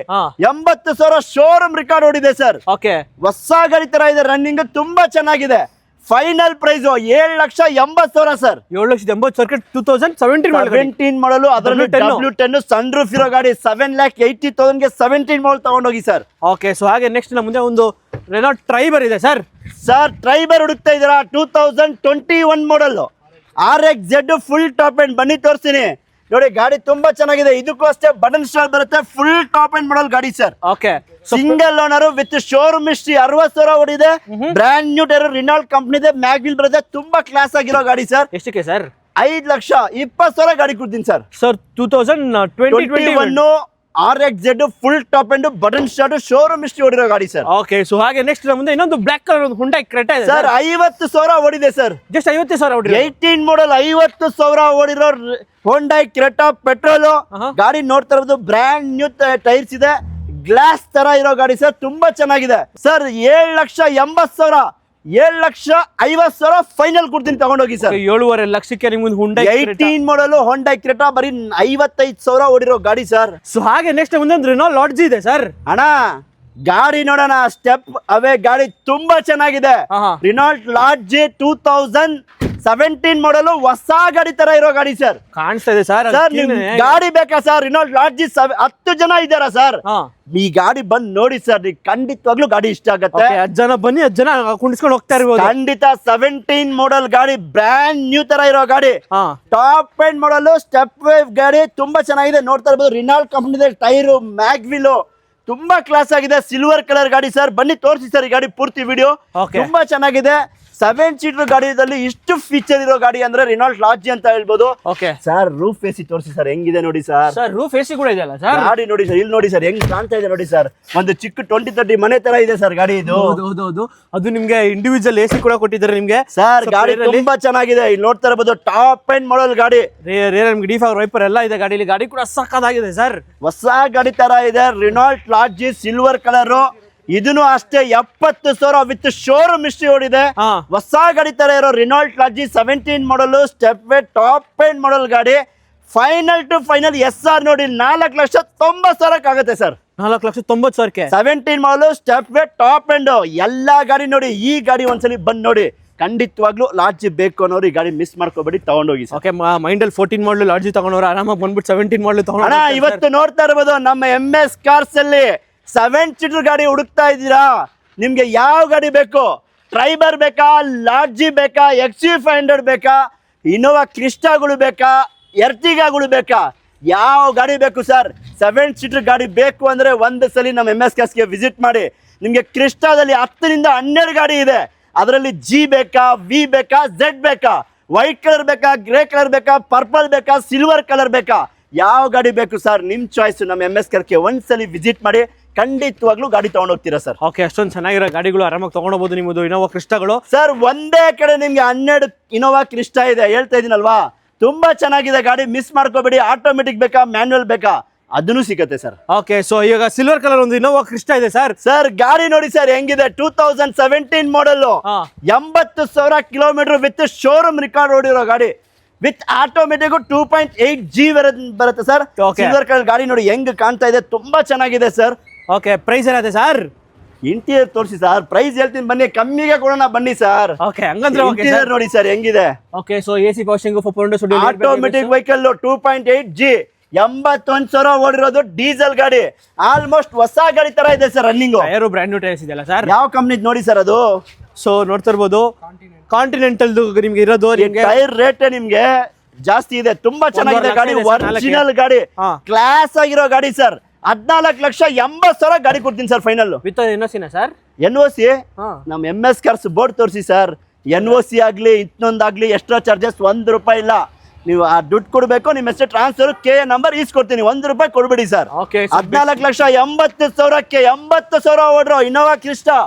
80,000 ಶೋರೂಮ್ ರೆಕಾರ್ಡ್ ಓಡಿದೆ ಸರ್. ಓಕೆ ಹೊಸ ಗಾಡಿ ತರ ಇದೆ, ರನ್ನಿಂಗ್ ತುಂಬಾ ಚೆನ್ನಾಗಿದೆ. Final price 7,80,000 sir. 7,80,000ಕ್ಕೆ 2017 ಮಾಡಲು, ಅದರಲ್ಲಿ W10 ಸನ್ರೂಫ್ ಇರೋ ಗಾಡಿ, 7,80,000ಗೆ 17 ಮಾಡಲ್ ತಗೊಂಡೋಗಿ ಸರ್. ಓಕೆ ಸೊ ಹಾಗೆ ನೆಕ್ಸ್ಟ್ ಮುಂದೆ ಒಂದು ರೆನಾಲ್ಟ್ ಟ್ರೈಬರ್ ಇದೆ ಸರ್. ಸರ್ ಟ್ರೈಬರ್ ಹುಡುಕ್ತಾ ಇದ್ದೀರಾ 2021 ಮಾಡಲ್ RXZ ಫುಲ್ ಟಾಪ್ ಎಂಡ್, ಬನ್ನಿ ತೋರಿಸ್ತೀನಿ ನೋಡಿ. ಗಾಡಿ ತುಂಬಾ ಚೆನ್ನಾಗಿದೆ, ಇದಕ್ಕೂ ಅಷ್ಟೇ ಬಟನ್ ಸ್ಟಾರ್ಟ್ ಬರುತ್ತೆ, ಫುಲ್ ಟಾಪ್ ಎಂಡ್ ಮಾಡಲ್ ಗಾಡಿ sir. Okay single owner with showroom history, 60,000 ಓಡಿದೆ, ಬ್ರ್ಯಾಂಡ್ ನ್ಯೂ ಟೈರ್, ರಿನಾಲ್ಟ್ ಕಂಪ್ನಿ ಇದೆ, ಮ್ಯಾಗ್ವಿಲ್ ಬರುತ್ತೆ, ತುಂಬಾ ಕ್ಲಾಸ್ ಆಗಿರೋ ಗಾಡಿ ಸರ್. ಎಷ್ಟಕ್ಕೆ ಸರ್? 5,20,000 ಗಾಡಿ ಕೊಡ್ತೀನಿ sir. Sir 2021 RXZ full top end, button start, showroom history ಓಡಿರೋ ಗಾಡಿ ಸರ್. ಓಕೆ ಸೊ ಹಾಗೆ ನೆಕ್ಸ್ಟ್ ಮುಂದೆ ಇನ್ನೊಂದು ಬ್ಲಾಕ್ ಕಲರ್ ಒಂದು Hyundai Creta ಇದೆ ಸರ್. 50,000 ಓಡಿದೆ ಸರ್, ಜಸ್ಟ್ 50,000 ಓಡಿದೆ. 18 ಮಾಡಲ್ 50,000 ಓಡಿರೋ Hyundai Creta ಪೆಟ್ರೋಲ್ ಗಾಡಿ ನೋಡ್ತಾ ಇರೋದು, ಬ್ರ್ಯಾಂಡ್ ನ್ಯೂ ಟೈರ್ಸ್ ಇದೆ, ಗ್ಲಾಸ್ ತರ ಇರೋ ಗಾಡಿ ಸರ್, ತುಂಬಾ ಚೆನ್ನಾಗಿದೆ ಸರ್. 7,80,000 7,50,000 ಫೈನಲ್ ಕೊಡ್ತೀನಿ, ತಗೊಂಡೋಗಿ ಸರ್. 7.5 ಲಕ್ಷಕ್ಕೆ ನಿಮ್ಗೆ Hyundai 18 ಮಾಡಲ್ Hyundai Creta ಬರೀ 55,000 ಓಡಿರೋ ಗಾಡಿ ಸರ್. ಸೊ ಹಾಗೆ ನೆಕ್ಸ್ಟ್ ಮುಂದೆ ಒಂದು Renault Lodge ಇದೆ ಸರ್. ಅಣ್ಣ ಗಾಡಿ ನೋಡೋಣ, ಸ್ಟೆಪ್ ಅವೇ ಗಾಡಿ ತುಂಬಾ ಚೆನ್ನಾಗಿದೆ. Renault Lodge 2017 ಮಾಡಲು, ಹೊಸ ಗಾಡಿ ತರ ಇರೋ ಗಾಡಿ ಸರ್. ಕಾಣಿಸ್ತಾ ಇದೆ ಸರ್. ಸರ್ ಗಾಡಿ ಬೇಕಾ ಸರ್? Renault Lodge 10 ಜನ ಇದ್ದಾರಾ ಸರ್? ಈ ಗಾಡಿ ಬಂದ್ ನೋಡಿ ಸರ್, ಖಂಡಿತವಾಗ್ಲೂ ಗಾಡಿ ಇಷ್ಟ ಆಗತ್ತೆ. 10 ಜನ ಬನ್ನಿ, 10 ಜನ ಕುಣಿಸ್ಕೊಂಡು ಹೋಗ್ತಾ ಇರ್ಬೋದು ಖಂಡಿತ. 17 ಮಾಡಲ್ ಗಾಡಿ, ಬ್ರ್ಯಾಂಡ್ ನ್ಯೂ ತರ ಇರೋ ಗಾಡಿ, ಟಾಪ್ ಎಂಡ್ ಮಾಡಲ್, ಸ್ಟೆಪ್ ವೇವ್ ಗಾಡಿ, ತುಂಬಾ ಚೆನ್ನಾಗಿದೆ. ನೋಡ್ತಾ ಇರ್ಬೋದು, ರಿನಾಲ್ಟ್ ಕಂಪ್ನಿ ಟೈರು, ಮ್ಯಾಗ್ವಿಲ್, ತುಂಬಾ ಕ್ಲಾಸ್ ಆಗಿದೆ. ಸಿಲ್ವರ್ ಕಲರ್ ಗಾಡಿ ಸರ್, ಬನ್ನಿ ತೋರಿಸಿ ಸರ್ ಈ ಗಾಡಿ ಪೂರ್ತಿ ವಿಡಿಯೋ. ತುಂಬಾ ಚೆನ್ನಾಗಿದೆ. 7 ಸೀಟರ್ ಗಾಡಿಯಲ್ಲಿ ಇಷ್ಟು ಫೀಚರ್ ಇರೋ ಗಾಡಿ ಅಂದ್ರೆ Renault Lodge ಅಂತ ಹೇಳ್ಬೋದು. ಓಕೆ ಸರ್, ರೂಫ್ ಎಸಿ ತೋರಿಸಿ ಸರ್, ಹೆಂಗಿದೆ ನೋಡಿ ಸರ್. ಸರ್ ರೂಫ್ ಎಸಿ ಕೂಡ ಇದೆಯಲ್ಲ ಸರ್? ಗಾಡಿ ನೋಡಿ ಸರ್, ಇಲ್ಲಿ ನೋಡಿ ಸರ್, ಹೆಂಗ್ ಕಾಣ್ತಾ ಇದೆ ನೋಡಿ ಸರ್, ಒಂದು ಚಿಕ್ಕ 20-30 ಮನೆ ತರ ಇದೆ ಸರ್ ಗಾಡಿ ಇದು. ಹೌದು, ಅದು ನಿಮ್ಗೆ ಇಂಡಿವಿಜುವಲ್ ಎಸಿ ಕೂಡ ಕೊಟ್ಟಿದ್ದಾರೆ ನಿಮ್ಗೆ ಸರ್. ಗಾಡಿ ತುಂಬಾ ಚೆನ್ನಾಗಿದೆ, ಇಲ್ಲಿ ನೋಡ್ತಾ ಇರಬಹುದು, ಟಾಪ್ ಎಂಡ್ ಮಾಡಲ್ ಗಾಡಿ, ರೇರ್ ನಿಮ್ಗೆ ಡಿಫಾಗ್ ವೈಪರ್ ಎಲ್ಲ ಇದೆ ಗಾಡಿಲಿ. ಗಾಡಿ ಕೂಡ ಸಕ್ಕತ್ತಾಗಿದೆ ಸರ್, ಹೊಸ ಗಾಡಿ ತರ ಇದೆ. Renault Lodge ಸಿಲ್ವರ್ ಕಲರ್, ಇದನ್ನು ಅಷ್ಟೇ 70,000 ವಿತ್ ಶೋರೂಮ್ ಹಿಸ್ಟ್ರಿ ಓಡಿದೆ, ಹೊಸ ಗಾಡಿ ತರ ಇರೋ Renault Lodge 17 model, Stepway top end model ಗಾಡಿ. ಫೈನಲ್ ಟು ಫೈನಲ್ SR ನೋಡಿ 4,90,000 ಆಗುತ್ತೆ ಸರ್. 4,90,000ಕ್ಕೆ 17 model, Stepway top end, ಎಲ್ಲಾ ಗಾಡಿ ನೋಡಿ. ಈ ಗಾಡಿ ಒಂದ್ಸಲಿ ಬಂದ್ ನೋಡಿ, ಖಂಡಿತವಾಗ್ಲೂ ಲಾಡ್ಜ್ ಬೇಕು ಅನ್ನೋರು ಈ ಗಾಡಿ ಮಿಸ್ ಮಾಡ್ಕೋಬೇಡಿ, ತಗೊಂಡೋಗಿ. ಓಕೆ ಮೈಂಡಲ್ 14 ಮಾಡಲ್ ಲಾಡ್ಜ್ ತಗೊಂಡವ್ರು ಆರಾಮಾಗಿ ಬಂದ್ಬಿಟ್ಟು 17 ಮಾಡಲ್ ತಗೊಂಡು. ಇವತ್ತು ನೋಡ್ತಾ ಇರ್ಬೋದು, ನಮ್ಮ MS ಕಾರ್ಸ್ ಅಲ್ಲಿ 7 ಸೀಟರ್ ಗಾಡಿ ಹುಡುಕ್ತಾ ಇದ್ದೀರಾ? ನಿಮ್ಗೆ ಯಾವ ಗಾಡಿ ಬೇಕು? ಟ್ರೈಬರ್ ಬೇಕಾ, ಲಾಡ್ಜಿ ಬೇಕಾ, XUV500 ಬೇಕಾ, ಇನೋವಾ ಕ್ರಿಸ್ಟಾಗಳು ಬೇಕಾ, ಎರ್ಟಿಗಾಗಳು ಬೇಕಾ, ಯಾವ ಗಾಡಿ ಬೇಕು ಸರ್? 7 ಸೀಟರ್ ಗಾಡಿ ಬೇಕು ಅಂದ್ರೆ ಒಂದು ಸಲ ನಮ್ಮ MS ಕಾರ್ಸ್ಗೆ ವಿಸಿಟ್ ಮಾಡಿ. ನಿಮ್ಗೆ ಕ್ರಿಸ್ಟಾದಲ್ಲಿ 10ರಿಂದ 12 ಗಾಡಿ ಇದೆ. ಅದರಲ್ಲಿ ಜಿ ಬೇಕಾ, ವಿ ಬೇಕಾ, ಝೆಡ್ ಬೇಕಾ, ವೈಟ್ ಕಲರ್ ಬೇಕಾ, ಗ್ರೇ ಕಲರ್ ಬೇಕಾ, ಪರ್ಪಲ್ ಬೇಕಾ, ಸಿಲ್ವರ್ ಕಲರ್ ಬೇಕಾ, ಯಾವ ಗಾಡಿ ಬೇಕು ಸರ್ ನಿಮ್ ಚಾಯ್ಸ್. ನಮ್ಮ MS ಕಾರ್ಗೆ ಒಂದ್ಸಲಿ ವಿಸಿಟ್ ಮಾಡಿ, ಖಂಡಿತವಾಗ್ಲೂ ಗಾಡಿ ತಗೊಂಡೋಗ್ತೀರಾ ಸರ್. ಓಕೆ, ಅಷ್ಟೊಂದು ಚೆನ್ನಾಗಿರೋ ಗಾಡಿಗಳು ಆರಾಮಾಗಿ ತಗೊಂಡೋಗ್ಬೋದು ನಿಮ್ಮದು ಇನೋವಾ ಕ್ರಿಸ್ಟಾಗಳು. ಸರ್ ಒಂದೇ ಕಡೆ ನಿಮ್ಗೆ 12 ಇನೋವಾ ಕ್ರಿಸ್ಟಾ ಇದೆ, ಹೇಳ್ತಾ ಇದೀನಲ್ವಾ, ತುಂಬಾ ಚೆನ್ನಾಗಿದೆ ಗಾಡಿ, ಮಿಸ್ ಮಾಡ್ಕೋಬೇಡಿ. ಆಟೋಮೆಟಿಕ್ ಬೇಕಾ, ಮ್ಯಾನ್ಯುವಲ್ ಬೇಕಾ, ಅದನ್ನು ಸಿಗುತ್ತೆ ಸರ್. ಓಕೆ, ಸೊ ಈಗ ಸಿಲ್ವರ್ ಕಲರ್ ಒಂದು ಇನೋವಾ ಕ್ರಿಸ್ಟಾ ಇದೆ ಸರ್. ಸರ್ ಗಾಡಿ ನೋಡಿ ಸರ್ ಹೆಂಗಿದೆ, 2017 ಮಾಡಲ್, 80,000 ಕಿಲೋಮೀಟರ್ ವಿತ್ ಶೋರೂಮ್ ರೆಕಾರ್ಡ್ ಓಡಿರೋ ಗಾಡಿ, ವಿತ್ ಆಟೋಮೆಟಿಕ್ 2.8G ಬರುತ್ತೆ ಸರ್. ಸಿಲ್ವರ್ ಕಲರ್ ಗಾಡಿ ನೋಡಿ ಹೆಂಗ್ ಕಾಣ್ತಾ ಇದೆ, ತುಂಬಾ ಚೆನ್ನಾಗಿದೆ ಸರ್. ಓಕೆ, ಪ್ರೈಸ್ ಏನಾದೆ ಸರ್? ಇಂಟೀರಿಯರ್ ತೋರಿಸಿ ಸರ್, ಪ್ರೈಸ್ ಹೇಳ್ತೀನಿ ಬನ್ನಿ, ಕಮ್ಮಿಗೆ ಕೊಡೋಣ ಬನ್ನಿ ಸರ್. ಓಕೆ, ಹಂಗಂದ್ರೆ ಇಂಟೀರಿಯರ್ ನೋಡಿ ಸರ್ ಹೆಂಗಿದೆ. Okay, so AC washing automatic vehicle 2.8G, 81,000 ಓಡಿರೋದು, ಡೀಸೆಲ್ ಗಾಡಿ, ಆಲ್ಮೋಸ್ಟ್ ಹೊಸ ಗಾಡಿ ತರ ಇದೆ sir. Running tyre brand new tyres ಇದೆಯಲ್ಲ ಸರ್, ಯಾವ ಕಂಪ್ನಿ ನೋಡಿ ಸರ್ ಅದು. ಸೊ ನೋಡ್ತಾ ಇರ್ಬೋದು, ಕಾಂಟಿನೆಂಟಲ್ ನಿಮ್ಗೆ ಇರೋದು. ಟೈರ್ ರೇಟ್ ನಿಮ್ಗೆ ಜಾಸ್ತಿ ಇದೆ, ತುಂಬಾ ಚೆನ್ನಾಗಿದೆ ಗಾಡಿ, ಒರಿಜಿನಲ್ ಗಾಡಿ, ಕ್ಲಾಸ್ ಆಗಿರೋ ಗಾಡಿ ಸರ್. 14,80,000 ಗಾಡಿ ಕೊಡ್ತೀನಿ sir final. With NOC sir? NOC ನಮ್ MS ಕಾರ್ಸ್ ಬೋರ್ಡ್ ತೋರಿಸಿ ಸರ್. NOC ಆಗ್ಲಿ ಇನ್ನೊಂದಾಗ್ಲಿ ಎಕ್ಸ್ಟ್ರಾ ಚಾರ್ಜಸ್ 1 ರೂಪಾಯಿ ಇಲ್ಲ. ನೀವು ಆ ದುಡ್ಡು ಕೊಡ್ಬೇಕು, ನಿಮ್ಮ ಹೆಸರು ಟ್ರಾನ್ಸ್ಫರ್ KA ನಂಬರ್ ಈಸ್ಕೊಡ್ತೀನಿ, 1 ರೂಪಾಯಿ ಕೊಡ್ಬೇಡಿ ಸರ್. 14,80,000ಕ್ಕೆ 80,000 ಓಡ್ರೋ ಇನೋವಾ ಕ್ರಿಸ್ಟಾ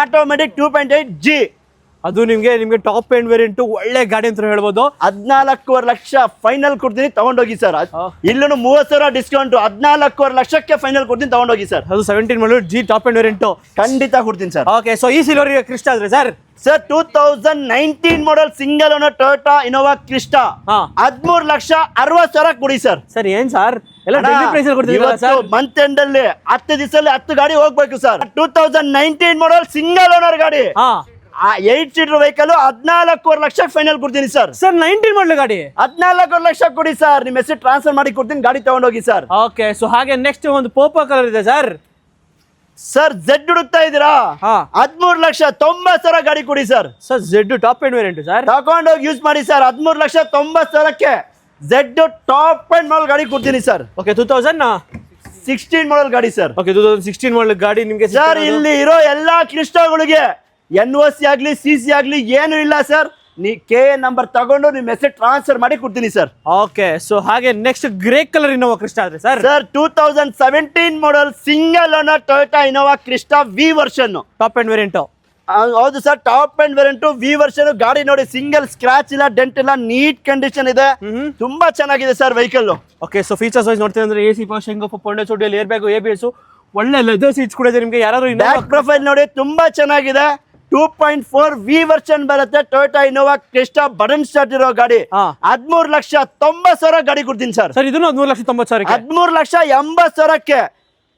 ಆಟೋಮೆಟಿಕ್ 2.8G. ಅದು ನಿಮ್ಗೆ ಟಾಪ್ ಎಂಡ್ ವೇರಿಯಂಟ್ ಒಳ್ಳೆ ಗಾಡಿ ಅಂತ ಹೇಳ್ಬೋದು. 14,500,000 ಫೈನಲ್ ಕೊಡ್ತೀನಿ, ತಗೊಂಡೋಗಿ ಸರ್. ಇಲ್ಲೂ 30,000 ಡಿಸ್ಕೌಂಟ್, 14,500,000 ಲಕ್ಷಕ್ಕೆ ಫೈನಲ್ ಕೊಡ್ತೀನಿ, ತಗೊಂಡೋಗಿ ಸರ್. ಅದು 17 ಮಾಡಲ್ G ಟಾಪ್ ಎಂಡ್ ವೇರಿಯಂಟ್ ಖಂಡಿತ ಕೊಡ್ತೀನಿ ಸರ್. ಓಕೆ, ಸೊ ಈ ಸಿಲ್ವರ್ ಕ್ರಿಸ್ಟಾ ಆದ್ರೆ ಸರ್ 2019 ಮಾಡಲ್ single owner Toyota Innova Crysta 13,60,000 ಕೊಡಿ ಸರ್. ಸರ್ ಏನ್ ಸರ್ ಎಲ್ಲ ಡೆಲ್ಲಿ ಪ್ರೈಸ್ ಅಲ್ಲಿ ಕೊಡ್ತಿದ್ದೀರಾ ಸರ್? ಮಂತ್ ಎಂಡ್ ಅಲ್ಲಿ 10 ದಿವಸದಲ್ಲಿ 10 ಗಾಡಿ ಹೋಗ್ಬೇಕು ಸರ್. 2019 ಮಾಡಲ್ ಸಿಂಗಲ್ ಓನರ್ ಗಾಡಿ, 8 ಸೀಟರ್ ವೆಹಿಕಲ್, 14,00,000 ಫೈನಲ್ ಕೊಡ್ತೀನಿ ಸರ್. 19 ಮಾಡಲ್ ಗಾಡಿ 14,00,000 ಕೊಡಿ ಸರ್. ನಿಮ್ಮ ಹೆಸರು ಟ್ರಾನ್ಸ್ಫರ್ ಮಾಡಿ ಕೊಡ್ತೀನಿ, ಗಾಡಿ ತಗೊಂಡೋಗಿ ಸರ್. ಓಕೆ, ಸೊ ಹಾಗೆ ನೆಕ್ಸ್ಟ್ ಒಂದು ಪೋಪೋ ಕಲರ್ ಇದೆ ಸರ್. ಝೆಡ್ ಹುಡುಕ್ತಾ ಇದ್ದೀರಾ? 13,90,000 ಗಾಡಿ ಕೊಡಿ sir. Z top end variant sir, ತಗೊಂಡೋಗಿ ಯೂಸ್ ಮಾಡಿ ಸರ್. 13,90,000ಕ್ಕೆ ಝೆಡ್ ಟಾಪ್ ಎಂಡ್ ಮಾಡಲ್ ಗಾಡಿ ಕೊಡ್ತೀನಿ ಸರ್. ಓಕೆ, 2016 ಮಾಡಲ್ ಗಾಡಿ ಸರ್. ಓಕೆ, 2016 ಮಾಡಲ್ ಗಾಡಿ ನಿಮಗೆ ಸರ್. ಇಲ್ಲಿ ಇರೋ ಎಲ್ಲಾ ಕ್ರಿಸ್ಟಾಗಳಿಗೆ NOC ಆಗ್ಲಿ CC ಆಗ್ಲಿ ಏನು ಇಲ್ಲ ಸರ್. KA ನಂಬರ್ ತಗೊಂಡು ನಿಮ್ಮ ಹೆಸರು ಟ್ರಾನ್ಸ್ಫರ್ ಮಾಡಿ ಕೊಡ್ತೀನಿ ಸರ್. ಓಕೆ, ಸೊ ಹಾಗೆ next grey colour Innova Crysta ಆದ್ರೆ sir 2017 model single owner Toyota Innova Crysta V version top end variant. ಹೌದು sir, top end variant V version ಗಾಡಿ ನೋಡಿ, ಸಿಂಗಲ್ ಸ್ಕ್ರಾಚ್ ಇಲ್ಲ, ಡೆಂಟ್ ಇಲ್ಲ, ನೀಟ್ ಕಂಡೀಷನ್ ಇದೆ, ತುಂಬಾ ಚೆನ್ನಾಗಿದೆ sir vehicle. Okay, so features wise ನೋಡ್ತೀವಿ ಅಂದ್ರೆ AC ವಾಷಿಂಗ್, ಪೊಂಡೆ ಚೋಡಿಯಲ್ಲಿ ಏರ್ ಬ್ಯಾಗ್, ABS, ಒಳ್ಳೆ ಲೆದರ್ ಸೀಟ್ಸ್ ಕೂಡ ಇದೆ ನಿಮಗೆ. ಯಾರು ಬ್ಯಾಕ್ ಪ್ರೊಫೈಲ್ ನೋಡಿ ತುಂಬಾ ಚೆನ್ನಾಗಿದೆ, 2.4 V ವರ್ಷನ್ ಬರುತ್ತೆ. Toyota Innova Crysta button start ಇರೋ ಗಾಡಿ, 13,90,000 ಗಾಡಿ ಕೊಡ್ತೀನಿ ಸರ್. ಸರ್ ಇದನ್ನು 13,90,000, 13,80,000ಕ್ಕೆ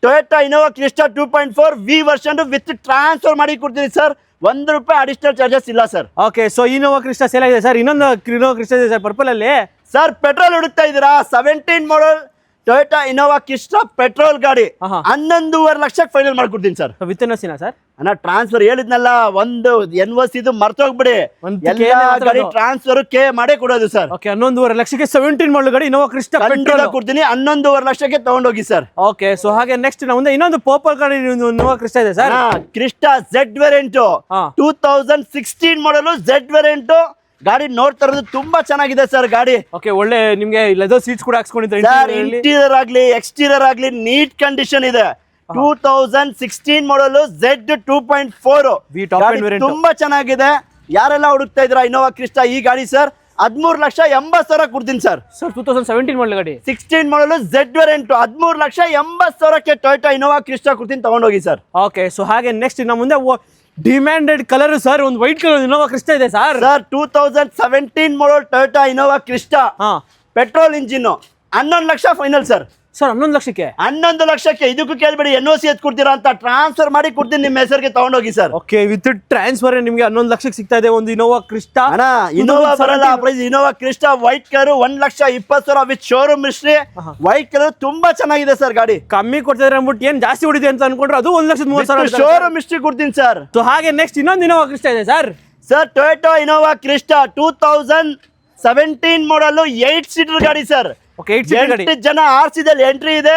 Toyota Innova Crysta 2.4 V version with transfer ಮಾಡಿ ಕೊಡ್ತೀನಿ ಸರ್. 1 ರೂಪಾಯಿ ಅಡಿಷನಲ್ ಚಾರ್ಜಸ್ ಇಲ್ಲ sir. Okay, so Innova Crysta sale ಆಗಿದೆ ಸರ್. ಇನ್ನೊಂದು ಇನೋವಾ ಕ್ರಿಸ್ಟಾ ಇದೆ ಸರ್ ಪರ್ಪಲ್ ಅಲ್ಲಿ. ಸರ್ ಪೆಟ್ರೋಲ್ ಹುಡುಕ್ತಾ ಇದ್ದೀರಾ? 17 model Toyota Innova Crysta petrol ಗಾಡಿ 11,50,000 ಫೈನಲ್ ಮಾಡ್ಕೊಡ್ತೀನಿ ಸರ್. With NOC sir? ಅಣ್ಣ ಟ್ರಾನ್ಸ್ಫರ್ ಹೇಳಿದ್ನಲ್ಲ, ಒಂದು NOC ಇದು ಮರ್ತೋಗ್ಬಿಡಿ, ಎಲ್ಲ ಗಾಡಿ ಟ್ರಾನ್ಸ್ಫರ್ KA ಮಾಡೇ ಕೊಡೋದು ಸರ್. ಓಕೆ, 11,50,000ಕ್ಕೆ 17 ಮಾಡಲ್ ಗಾಡಿ ಇನೋವಾ ಕ್ರಿಸ್ಟಾ ಪೆಟ್ರೋಲ್ ಕೊಡ್ತೀನಿ, 11,50,000ಕ್ಕೆ ತಗೊಂಡೋಗಿ ಸರ್. ಓಕೆ, ಸೊ ಹಾಗೆ ನೆಕ್ಸ್ಟ್ ಮುಂದೆ ಇನ್ನೊಂದು ಪರ್ಪಲ್ ಗಾಡಿ ಇನೋವಾ ಕ್ರಿಸ್ಟಾ ಇದೆ ಸರ್. ಕ್ರಿಸ್ಟಾ ಝೆಡ್ ವೇರಿಯಂಟ್ 2016 ಮಾಡಲು ಝೆಡ್ ವೇರಿಯಂಟ್ ಗಾಡಿ ನೋಡ್ತಾ ಇರೋದು, ತುಂಬಾ ಚೆನ್ನಾಗಿದೆ ಸರ್ ಗಾಡಿ. ಓಕೆ, ಒಳ್ಳೆ ನಿಮ್ಗೆ ಲೆದರ್ ಸೀಟ್ಸ್ ಕೂಡ ಹಾಕ್ಸ್ಕೊಂಡಿದ್ದಾರೆ. ಇಂಟೀರಿಯರ್ ಆಗ್ಲಿ ಎಕ್ಸ್ಟೀರಿಯರ್ ಆಗ್ಲಿ ನೀಟ್ ಕಂಡೀಷನ್ ಇದೆ. 2016 ಮಾಡಲು ಝೆಡ್ 2.4 ತುಂಬಾ ಚೆನ್ನಾಗಿದೆ. ಯಾರೆಲ್ಲ ಹುಡುಕ್ತಾ ಇದ್ರ ಇನೋವಾ ಕ್ರಿಸ್ಟಾ ಈ ಗಾಡಿ ಸರ್ 13,80,000 ಕೊಡ್ತೀನಿ ಸರ್. 2017 ಮಾಡಲ್ ಗಾಡಿ 16 ಮಾಡಲು ಝೆಡ್ ವೇರಿಯಂಟ್ 13,80,000ಕ್ಕೆ ಟೊಯೋಟಾ ಇನೋವಾ ಕ್ರಿಸ್ಟಾ ಕೊಡ್ತೀನಿ, ತಗೊಂಡೋಗಿ ಸರ್. ಓಕೆ, ಸೊ ಹಾಗೆ ನೆಕ್ಸ್ಟ್ ಇನ್ನ ಮುಂದೆ ಡಿಮ್ಯಾಂಡೆಡ್ ಕಲರ್ ಸರ್, ಒಂದು ವೈಟ್ ಕಲರ್ ಇನೋವಾ ಕ್ರಿಸ್ಟಾ ಇದೆ sir. 2017 model Toyota Innova Crysta petrol engine 11 lakh final sir. 11 ಲಕ್ಷಕ್ಕೆ 11 ಲಕ್ಷಕ್ಕೆ ಇದಕ್ಕೂ ಕೇಳ್ಬೇಡಿ, NOC ಎತ್ ಕೊಡ್ತೀರಾ ಅಂತ ಟ್ರಾನ್ಸ್ಫರ್ ಮಾಡಿ ಕೊಡ್ತೀನಿ, ನಿಮ್ಮ ಹೆಸರಿಗೆ ತಗೊಂಡೋಗಿ ಸರ್. ಓಕೆ, ವಿತ್ ಟ್ರಾನ್ಸ್ಫರ್ ನಿಮಗೆ 11 ಲಕ್ಷಕ್ಕೆ ಸಿಗ್ತಾ ಇದೆ ಒಂದು ಇನೋವಾ ಕ್ರಿಸ್ಟಾ. ಅಣ್ಣ ಇನೋವಾ ಬರಲ್ಲ price. Innova Crysta white colour 1,20,000 with showroom history, white colour ತುಂಬಾ ಚೆನ್ನಾಗಿದೆ ಸರ್ ಗಾಡಿ. ಕಮ್ಮಿ ಕೊಡ್ತಿದ್ರೆ ಅಂದ್ಬಿಟ್ಟು ಏನ್ ಜಾಸ್ತಿ ಹೊಡಿದೆ ಅಂತ ಅನ್ಕೊಂಡ್ರೆ ಅದು 1,30,000 ಶೋರೂಮ್ ಹಿಸ್ಟ್ರಿ ಕೊಡ್ತೀನಿ ಸರ್. ಸೊ ಹಾಗೆ ನೆಕ್ಸ್ಟ್ ಇನ್ನೊಂದು ಇನೋವಾ ಕ್ರಿಸ್ಟಾ ಇದೆ ಸರ್. ಟೊಯೋಟಾ ಇನೋವಾ ಕ್ರಿಸ್ಟಾ 2017 ಮಾಡಲು 8 ಸೀಟರ್ ಗಾಡಿ ಸರ್. 8 ಜನ RC ದಲ್ಲಿ ಎಂಟ್ರಿ ಇದೆ,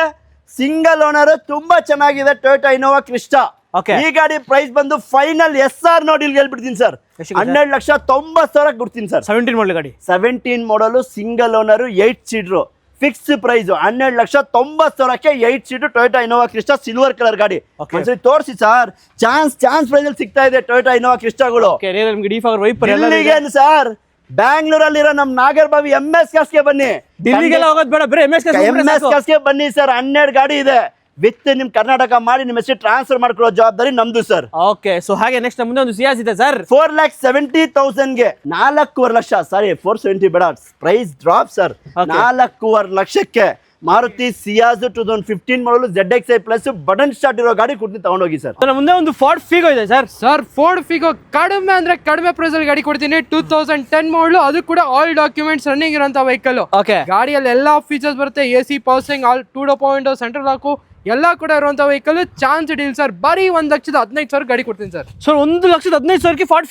ಸಿಂಗಲ್ ಓನರ್, ತುಂಬಾ ಚೆನ್ನಾಗಿದೆ ಟೊಯೋಟಾ ಇನೋವಾ ಕ್ರಿಸ್ಟಾ. Okay. ಈ ಗಾಡಿ ಪ್ರೈಸ್ ಬಂದು ಫೈನಲ್ SR ನೋಡಿ ಇಲ್ಲಿ ಹೇಳ್ಬಿಡ್ತೀನಿ ಸರ್, 12,90,000 ಕೊಡ್ತೀನಿ ಸರ್. 17 ಮಾಡಲ್ ಗಾಡಿ, 17 model, single owner, 8 seater, fix price 12,90,000ಕ್ಕೆ 8 seater Toyota Innova Crysta silver colour ಗಾಡಿ. ಒಂದ್ಸರಿ ತೋರಿಸಿ ಸರ್, ಚಾನ್ಸ್ ಪ್ರೈಸ್ ಅಲ್ಲಿ ಸಿಗ್ತಾ ಇದೆ ಟೊಯೋಟಾ ಇನೋವಾ ಕ್ರಿಸ್ಟಾಗಳು. ನಿಮ್ಗೆ ಡಿಫಾಗರ್ ವೈಪರ್ ಎಲ್ಲ ಇಲ್ಲಿಗೇನು ಸರ್, ಬ್ಯಾಂಗ್ಳೂರಲ್ಲಿರೋ ನಮ್ ನಾಗರಬಾವಿ MS ಕಾರ್ಸ್ಗೆ ಬನ್ನಿ. ಡಿಲ್ಲಿಗೆಲ್ಲ ಹೋಗೋದು ಬೇಡ, ಬರೀ MS ಕಾರ್ಸ್ಗೆ ಬನ್ನಿ ಸರ್. 12 ಗಾಡಿ ಇದೆ ವಿತ್ ನಿಮ್ ಕರ್ನಾಟಕ ಮಾಡಿ ನಿಮ್ಮ ಹೆಸರು ಟ್ರಾನ್ಸ್ಫರ್ ಮಾಡ್ಕೊಳ್ಳೋ ಜವಾಬ್ದಾರಿ ನಮ್ದು ಸರ್. ಓಕೆ, ಸೊ ಹಾಗೆ ನೆಕ್ಸ್ಟ್ ಮುಂದೆ ಒಂದು ಸಿಯಾಸ್ ಇದೆ ಸರ್, 4,70,000ಗೆ 4.5 ಲಕ್ಷ, ಸಾರಿ 470 ಬೇಡ, ಪ್ರೈಸ್ ಡ್ರಾಪ್ ಸರ್. 4.5 ಲಕ್ಷಕ್ಕೆ ಮಾರುತಿ ಸಿಯಾಜ್ 2015 ಮಾಡಲು ZXi ಪ್ಲಸ್ ಬಟನ್ ಸ್ಟಾರ್ಟ್ ಇರೋ ಗಾಡಿ ಕೊಡ್ತೀನಿ, ತಗೊಂಡೋಗಿ ಸರ್. ಮುಂದೆ ಒಂದು ಫೋರ್ಡ್ ಫಿಗೋ ಇದೆ ಸರ್. ಫೋರ್ಡ್ ಫಿಗೋ ಕಡಿಮೆ ಅಂದ್ರೆ ಕಡಿಮೆ ಪ್ರೈಸ್ ಅಲ್ಲಿ ಗಾಡಿ ಕೊಡ್ತೀನಿ. 2010 ಮಾಡಲು, ಅದು ಕೂಡ ಆಲ್ ಡಾಕ್ಯುಮೆಂಟ್ಸ್ ರನ್ನಿಂಗ್ ಇರುವಂತ ವೆಹಿಕಲ್. ಓಕೆ, ಗಾಡಿಯಲ್ಲಿ ಎಲ್ಲಾ ಫೀಚರ್ಸ್ ಬರುತ್ತೆ, AC power steering, all 2.0 central lock ಎಲ್ಲ ಕೂಡ ಇರುವಂತ ವೆಹಿಕಲ್. ಚಾನ್ಸ್ ಡೀಲ್ ಸರ್, ಬರೀ 1,15,000 ಗಾಡಿ ಕೊಡ್ತೀನಿ ಸರ್. ಸರ್ 1,15,000ಕ್ಕೆ ಫೋರ್ಡ್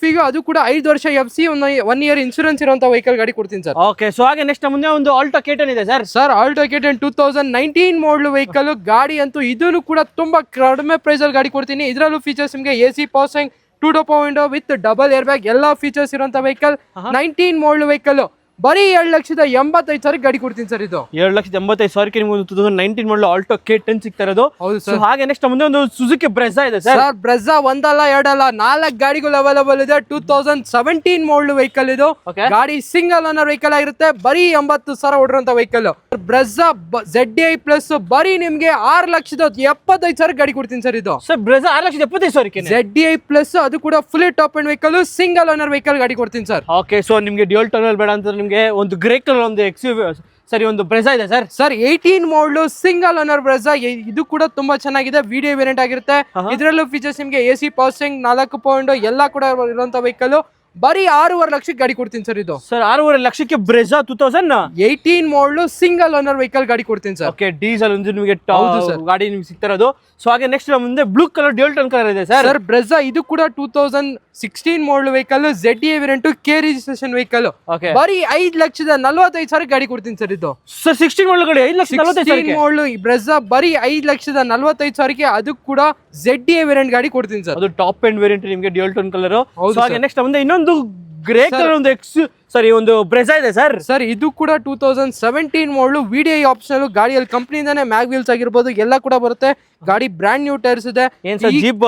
ಫಿಗೋ, ಅದು ಕೂಡ 5 ವರ್ಷ FC 1 ಇಯರ್ ಇನ್ಶೂರೆನ್ಸ್ ಇರುವಂತ ವೆಹಿಕಲ್ ಗಾಡಿ ಕೊಡ್ತೀನಿ ಸರ್. ಓಕೆ, ಸೊ ಹಾಗೆ ನೆಕ್ಸ್ಟ್ ಮುಂದೆ ಒಂದು ಆಲ್ಟೋ K10 ಇದೆ ಸರ್. ಆಲ್ಟೋ K10 2019 ಮಾಡಲ್ ವೆಹಿಕಲ್ ಗಾಡಿ ಅಂತೂ ಇದನ್ನು ಕೂಡ ತುಂಬಾ ಕಡಿಮೆ ಪ್ರೈಸ್ ಅಲ್ಲಿ ಗಾಡಿ ಕೊಡ್ತೀನಿ. ಇದರಲ್ಲೂ ಫೀಚರ್ಸ್ ನಿಮಗೆ AC power steering, 2.0 with double air bag ಎಲ್ಲ ಫೀಚರ್ಸ್ ಇರುವಂತ ವೆಹಿಕಲ್. 19 ಮಾಡಲ್ ವೆಹಿಕಲ್ ಬರೀ 7,85,000 ಗಾಡಿ ಕೊಡ್ತೀನಿ ಸರ್. ಇದು 7,85,000ಕ್ಕೆ ನಿಮ್ಗೆ 2019 ಮಾಡಲ್ ಆಲ್ಟೋ K10 ಸಿಗ್ತಾ ಇರೋದು. ಹೌದು ಸರ್. ಹಾಗೆ ನೆಕ್ಸ್ಟ್ ಮುಂದೆ ಒಂದು ಸುಜುಕಿ ಬ್ರೆಜಾ ಇದೆ ಸರ್. ಬ್ರೆಜಾ ಒಂದಲ್ಲ ಎರಡಲ್ಲ 4 ಗಾಡಿಗಳು ಅವೈಲೇಬಲ್ ಇದೆ. 2017 ಮಾಡಲ್ ವೆಹಿಕಲ್ ಇದು. ಗಾಡಿ ಸಿಂಗಲ್ ಓನರ್ ವೆಹಿಕಲ್ ಆಗಿರುತ್ತೆ, ಬರೀ 80,000 ಹೊಡಿರುವಂತ ವೆಹಿಕಲ್. ಬ್ರೆಜಾ ZDI ಪ್ಲಸ್ ಬರೀ ನಿಮ್ಗೆ 6,75,000 ಗಾಡಿ ಕೊಡ್ತೀನಿ ಸರ್. ಇದು ಸರ್ ಬ್ರೆಜಾ 6,75,000ಕ್ಕೆ ZDI ಪ್ಲಸ್, ಅದು ಕೂಡ full top and vehicle, single owner vehicle ಗಾಡಿ ಕೊಡ್ತೀನಿ ಸರ್. ಓಕೆ, ಸೊ ನಿಮ್ಗೆ ಡ್ಯೂಯಲ್ ಟನಲ್ ಬೇಡ ಅಂತ ನಿಮ್ಗೆ ಒಂದು ಗ್ರೇ ಕಲರ್ ಒಂದು ಸರಿ ಒಂದು ಬ್ರೆಜಾ ಇದೆ ಸರ್. 18 ಮಾಡಲು ಸಿಂಗಲ್ ಓನರ್ ಬ್ರೆಜಾ, ಇದು ಕೂಡ ತುಂಬಾ ಚೆನ್ನಾಗಿದೆ, ವಿಡಿಯೋ ವೇರಿಯಂಟ್ ಆಗಿರುತ್ತೆ. ಇದರಲ್ಲೂ ಫೀಚರ್ಸ್ ನಿಮ್ಗೆ AC ಪವರ್ ಸ್ಟೀರಿಂಗ್, 4.0 ಎಲ್ಲ ಕೂಡ ಇರುವಂತ ವೆಹಿಕಲ್. ಬರೀ 6.5 ಲಕ್ಷಕ್ಕೆ ಗಾಡಿ ಕೊಡ್ತೀನಿ ಸರ್. ಇದು ಸರ್ 6.5 ಲಕ್ಷಕ್ಕೆ ಬ್ರೆಜಾ 2018 ಮಾಡಲು ಸಿಂಗಲ್ ಓನರ್ ವೆಹಿಕಲ್ ಗಾಡಿ ಕೊಡ್ತೀನಿ ಸರ್. ಓಕೆ, ಡೀಸೆಲ್ ಒಂದು ನಿಮಗೆ ಗಾಡಿ ನಿಮ್ಗೆ ಸಿಗ್ತಿರೋದು. ಸೊ ಹಾಗೆ ನೆಕ್ಸ್ಟ್ ಮುಂದೆ blue colour dual tone colour ಇದೆ ಸರ್. ಬ್ರೆಜಾ ಇದು ಕೂಡ 2016 model vehicle, ZDI variant, K registration vehicle. ಬರೀ 5,45,000 ಗಾಡಿ ಕೊಡ್ತೀನಿ ಸರ್. ಇದು ಸರ್ 16 ಮಾಡಲ್ ಗಾಡಿ 5,45,000 ಮಾಡಲು ಬ್ರೆಜಾ ಬರೀ 5,45,000ಕ್ಕೆ, ಅದು ಕೂಡ ZDI ವೇರಿಯಂಟ್ ಗಾಡಿ ಕೊಡ್ತೀನಿ ಸರ್. ಅದು ಟಾಪ್ ಎಂಡ್ ವೇರಿಯಂಟ್ ನಿಮಗೆ ಡ್ಯೂಯಲ್ ಟನ್ ಕಲರ್. ಹಾಗೆ ನೆಕ್ಸ್ಟ್ ಮುಂದೆ ಇನ್ನೊಂದು ಗ್ರೇ ಕಲರ್ ಒಂದು ಬ್ರೆಜಾ ಇದೆ ಸರ್. ಇದು ಕೂಡ 2017 ಮಾಡಲು, VDI ಆಪ್ಷನಲ್, ಗಾಡಿಯಲ್ಲಿ ಕಂಪ್ನಿಯಿಂದಾನೆ ಮ್ಯಾಗ್ ವೀಲ್ಸ್ ಆಗಿರ್ಬೋದು ಎಲ್ಲ ಕೂಡ ಬರುತ್ತೆ. ಗಾಡಿ ಬ್ರ್ಯಾಂಡ್ ನ್ಯೂ ಟೈರ್ಸ್ ಇದೆ. ಜೀಪ್